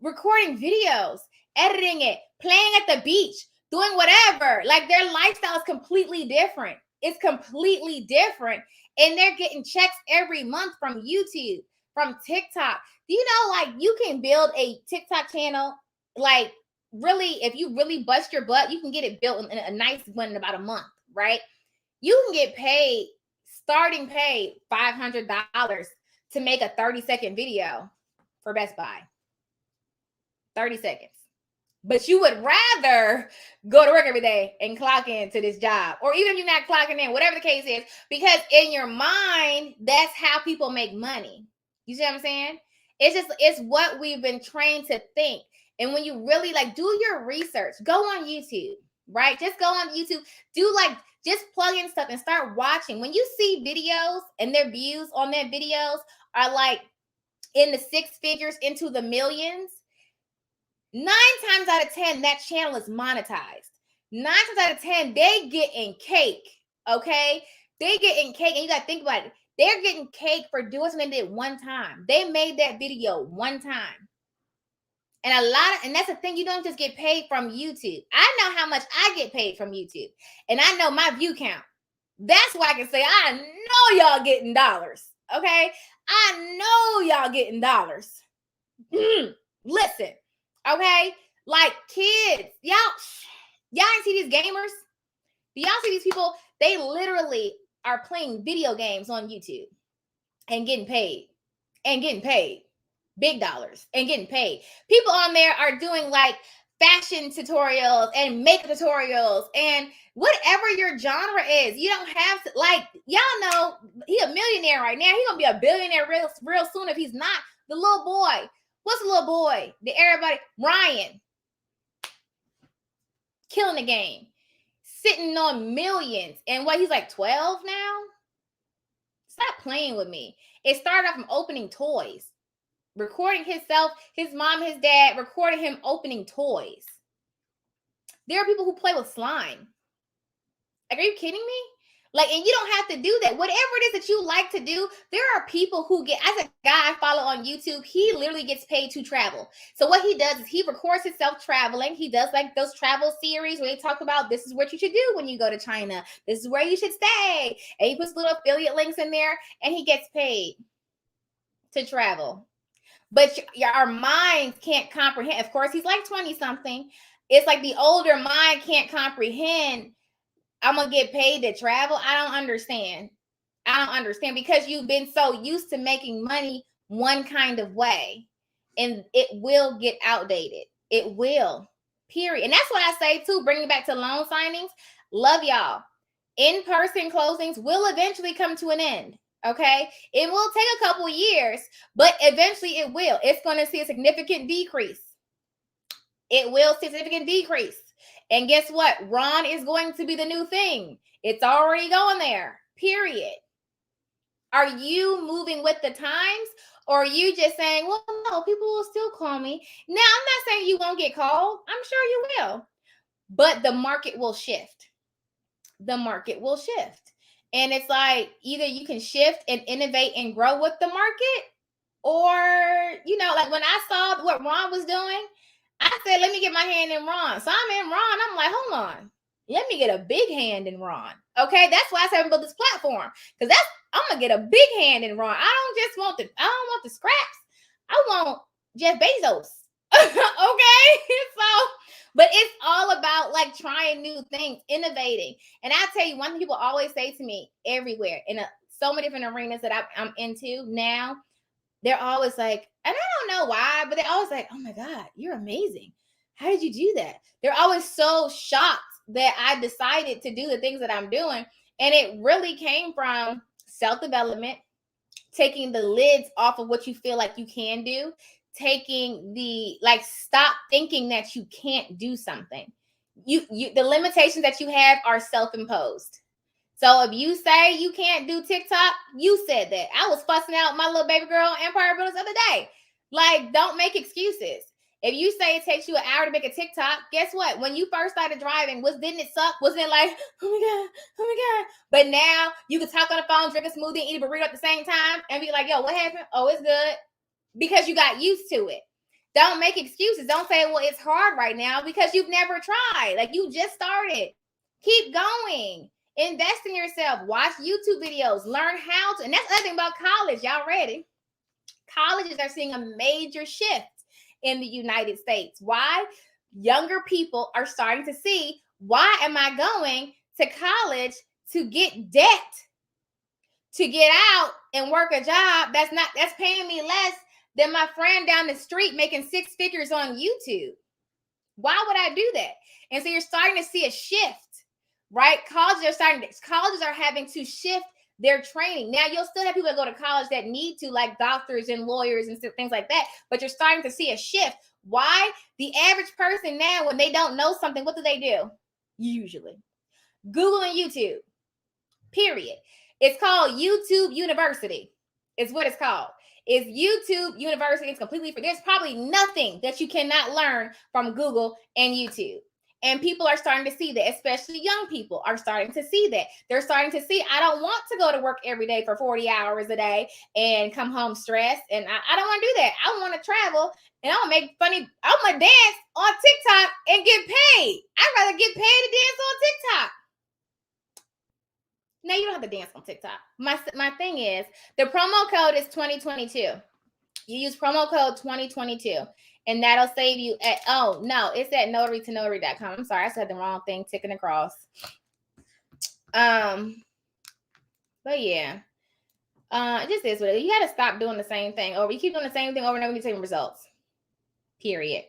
recording videos, editing it, playing at the beach, doing whatever. Like their lifestyle is completely different. It's completely different. And they're getting checks every month from YouTube, from TikTok. Do you know, like you can build a TikTok channel, like really, if you really bust your butt, you can get it built in a nice one in about a month, right? You can get paid, starting pay $500 to make a 30-second video for Best Buy. 30 seconds. But you would rather go to work every day and clock into this job. Or even if you're not clocking in, whatever the case is, because in your mind, that's how people make money. You see what I'm saying? It's what we've been trained to think. And when you really like do your research, go on YouTube, right? Just go on YouTube, just plug in stuff and start watching. When you see videos and their views on their videos are like in the 6 figures into the millions, 9 times out of 10, that channel is monetized. 9 times out of 10, they getting cake, okay? They getting cake, and you got to think about it. They're getting cake for doing something they did one time. They made that video one time. And that's the thing, you don't just get paid from YouTube. I know how much I get paid from YouTube, and I know my view count. That's why I can say, I know y'all getting dollars, okay? I know y'all getting dollars. Listen, okay? Like kids, y'all ain't see these gamers? Do y'all see these people? They literally are playing video games on YouTube and getting paid. Big dollars and getting paid. People on there are doing like fashion tutorials and makeup tutorials and whatever your genre is. You don't have to, like, y'all know he a millionaire right now. He's gonna be a billionaire real soon if he's not The little boy. What's the little boy? Ryan. Killing the game. Sitting on millions. And what, he's like 12 now? Stop playing with me. It started off from opening toys. Recording himself, his mom, his dad, recording him opening toys. There are people who play with slime. Like, are you kidding me? Like, and you don't have to do that. Whatever it is that you like to do, there are people who get, as a guy I follow on YouTube, he literally gets paid to travel. So what he does is he records himself traveling. He does like those travel series where they talk about this is what you should do when you go to China. This is where you should stay. And he puts little affiliate links in there and he gets paid to travel. But our minds can't comprehend. Of course, he's like 20 something. It's like the older mind can't comprehend. I'm going to get paid to travel. I don't understand. Because you've been so used to making money one kind of way, and it will get outdated. It will, period. And that's what I say too, bringing it back to loan signings. Love y'all. In-person closings will eventually come to an end. Okay. It will take a couple years, but eventually it will. It's going to see a significant decrease. It will see a significant decrease. And guess what? Ron is going to be the new thing. It's already going there, period. Are you moving with the times, or are you just saying, well, no, people will still call me? Now, I'm not saying you won't get called. I'm sure you will. But the market will shift. The market will shift. And it's like either you can shift and innovate and grow with the market, or, like when I saw what Ron was doing, I said, let me get my hand in Ron. So I'm in Ron. I'm like, hold on. Let me get a big hand in Ron. Okay. That's why I said I'm build this platform. Because I'm going to get a big hand in Ron. I don't want the scraps. I want Jeff Bezos. Okay. But it's all about like trying new things, innovating. And I tell you, one thing people always say to me everywhere in so many different arenas that I'm into now, they're always like, and I don't know why, but they're always like, oh my God, you're amazing. How did you do that? They're always so shocked that I decided to do the things that I'm doing. And it really came from self-development, taking the lids off of what you feel like you can do, taking stop thinking that you can't do something. The limitations that you have are self-imposed. So if you say you can't do TikTok, you said that. I was fussing out my little baby girl Empire Builders the other day. Like, don't make excuses. If you say it takes you an hour to make a TikTok, guess what? When you first started driving, didn't it suck? Wasn't it like, oh my God. But now you can talk on the phone, drink a smoothie, and eat a burrito at the same time and be like, yo, what happened? Oh, it's good. Because you got used to it. Don't make excuses. Don't say, well, it's hard right now because you've never tried. Like, you just started. Keep going. Invest in yourself. Watch YouTube videos. Learn how to. And that's the other thing about college. Y'all ready? Colleges are seeing a major shift in the United States. Why? Younger people are starting to see, why am I going to college to get debt? To get out and work a job that's paying me less than my friend down the street making 6 figures on YouTube. Why would I do that? And so you're starting to see a shift. Right? Colleges are having to shift their training. Now, you'll still have people that go to college that need to, like doctors and lawyers and things like that, but you're starting to see a shift. Why? The average person now, when they don't know something, what do? Usually Google and YouTube, period. It's called YouTube University. It's what it's called. It's YouTube University. It's completely free. There's probably nothing that you cannot learn from Google and YouTube. And people are starting to see that, especially young people are starting to see that. They're starting to see, I don't want to go to work every day for 40 hours a day and come home stressed. And I don't want to do that. I want to travel and I want to make funny. I want to dance on TikTok and get paid. I'd rather get paid to dance on TikTok. Now, you don't have to dance on TikTok. My thing is, the promo code is 2022. You use promo code 2022. And that'll save you it's at notarytonotary.com. I'm sorry, I said the wrong thing, ticking across. But yeah. It just is what it is. You got to stop doing the same thing over. You keep doing the same thing over and over, you get the same results. Period.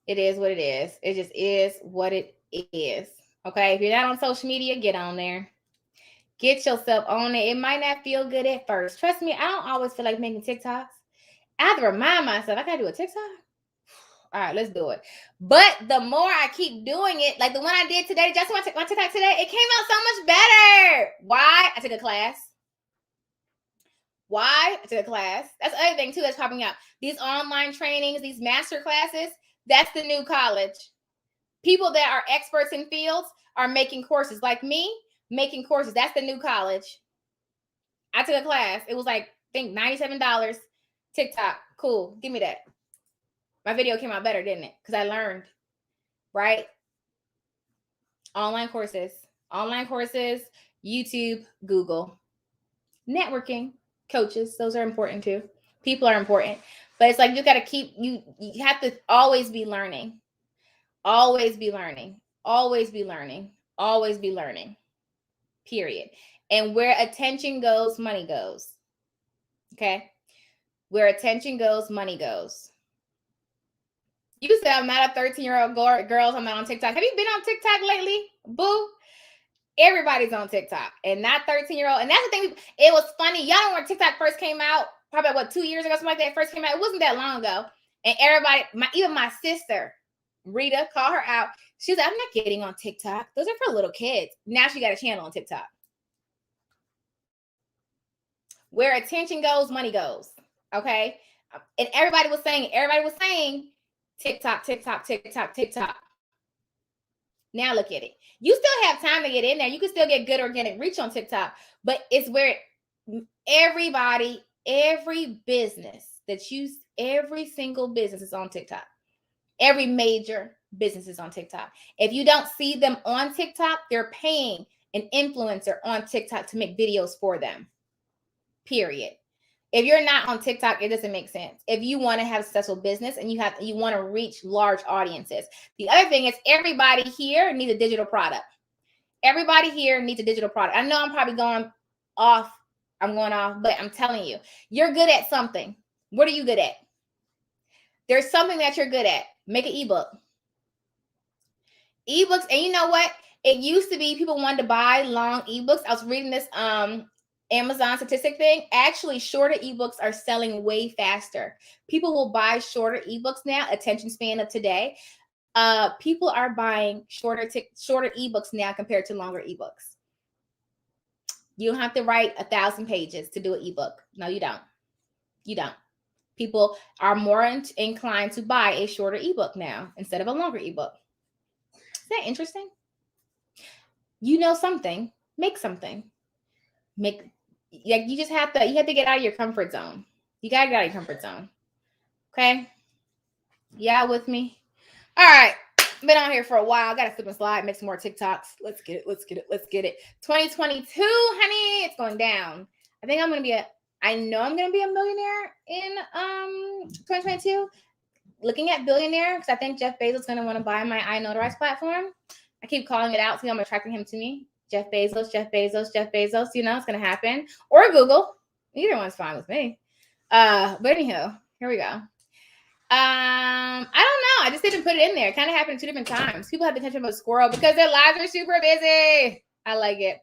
It is what it is. It just is what it is. Okay. If you're not on social media, get on there. Get yourself on it. It might not feel good at first. Trust me, I don't always feel like making TikToks. I have to remind myself, I gotta do a TikTok. All right, let's do it. But the more I keep doing it, like the one I did today, just my TikTok today, it came out so much better. Why? I took a class. Why? I took a class. That's the other thing too that's popping up. These online trainings, these master classes, that's the new college. People that are experts in fields are making courses. Like me, making courses. That's the new college. I took a class. It was like, I think $97. TikTok. Cool. Give me that. My video came out better, didn't it? Because I learned, right? Online courses, YouTube, Google. Networking, coaches, those are important too. People are important. But it's like you got to keep, you have to always be learning. Always be learning. Always be learning. Always be learning. Period. And where attention goes, money goes. Okay? Where attention goes, money goes. You said I'm not a 13-year-old girl. I'm not on TikTok. Have you been on TikTok lately? Boo. Everybody's on TikTok and not 13-year-old. And that's the thing. It was funny. Y'all know when TikTok first came out, probably 2 years ago, something like that first came out. It wasn't that long ago. And everybody, even my sister, Rita, call her out. She was like, I'm not getting on TikTok. Those are for little kids. Now she got a channel on TikTok. Where attention goes, money goes. Okay. And everybody was saying, TikTok, TikTok, TikTok, TikTok. Now look at it. You still have time to get in there. You can still get good organic reach on TikTok, but it's where everybody, every business that every single business is on TikTok. Every major business is on TikTok. If you don't see them on TikTok, they're paying an influencer on TikTok to make videos for them. Period. If you're not on TikTok, it doesn't make sense. If you want to have a successful business and you want to reach large audiences. The other thing is everybody here needs a digital product. Everybody here needs a digital product. I know I'm probably going off, but I'm telling you, you're good at something. What are you good at? There's something that you're good at. Make an ebook. Ebooks, and you know what? It used to be people wanted to buy long ebooks. I was reading this Amazon statistic thing. Actually, shorter ebooks are selling way faster. People will buy shorter ebooks now. Attention span of today. People are buying shorter ebooks now compared to longer ebooks. You don't have to write 1,000 pages to do an ebook. No, you don't. You don't. People are more inclined to buy a shorter ebook now instead of a longer ebook. Isn't that interesting? You know something. Make something. You just have to get out of your comfort zone. You gotta get out of your comfort zone. Okay? Y'all with me? All right. Been on here for a while. Gotta slip and slide, make some more TikToks. Let's get it. 2022, honey, it's going down. I know I'm gonna be a millionaire in 2022. Looking at billionaire, because I think Jeff Bezos is gonna want to buy my iNotarize platform. I keep calling it out, so I'm attracting him to me. Jeff Bezos, you know, it's going to happen. Or Google. Either one's fine with me. But anyhow, here we go. I don't know. I just didn't put it in there. It kind of happened 2 different times. People have the attention of a squirrel because their lives are super busy. I like it.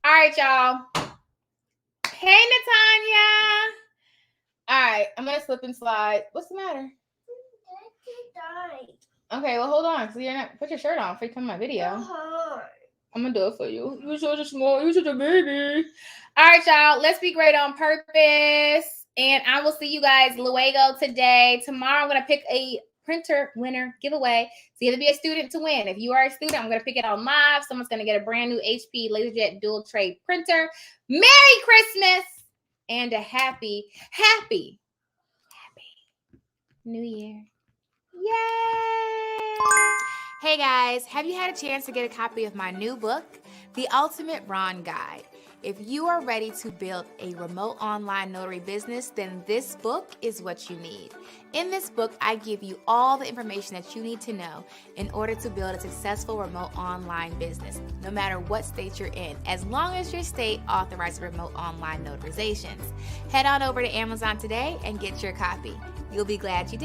All right, y'all. Hey, Natanya. All right. I'm going to slip and slide. What's the matter? Okay, well, hold on. So you're not put your shirt on before you come to my video. I'm gonna do it for you. You're such a small, you're such a baby. All right, y'all. Let's be great on purpose. And I will see you guys luego today. Tomorrow, I'm gonna pick a printer winner giveaway. So you have to be a student to win. If you are a student, I'm gonna pick it on live. Someone's gonna get a brand new HP LaserJet dual tray printer. Merry Christmas and a happy New Year. Yay! Hey guys, have you had a chance to get a copy of my new book, The Ultimate Ron Guide? If you are ready to build a remote online notary business, then this book is what you need. In this book, I give you all the information that you need to know in order to build a successful remote online business, no matter what state you're in, as long as your state authorizes remote online notarizations. Head on over to Amazon today and get your copy. You'll be glad you did.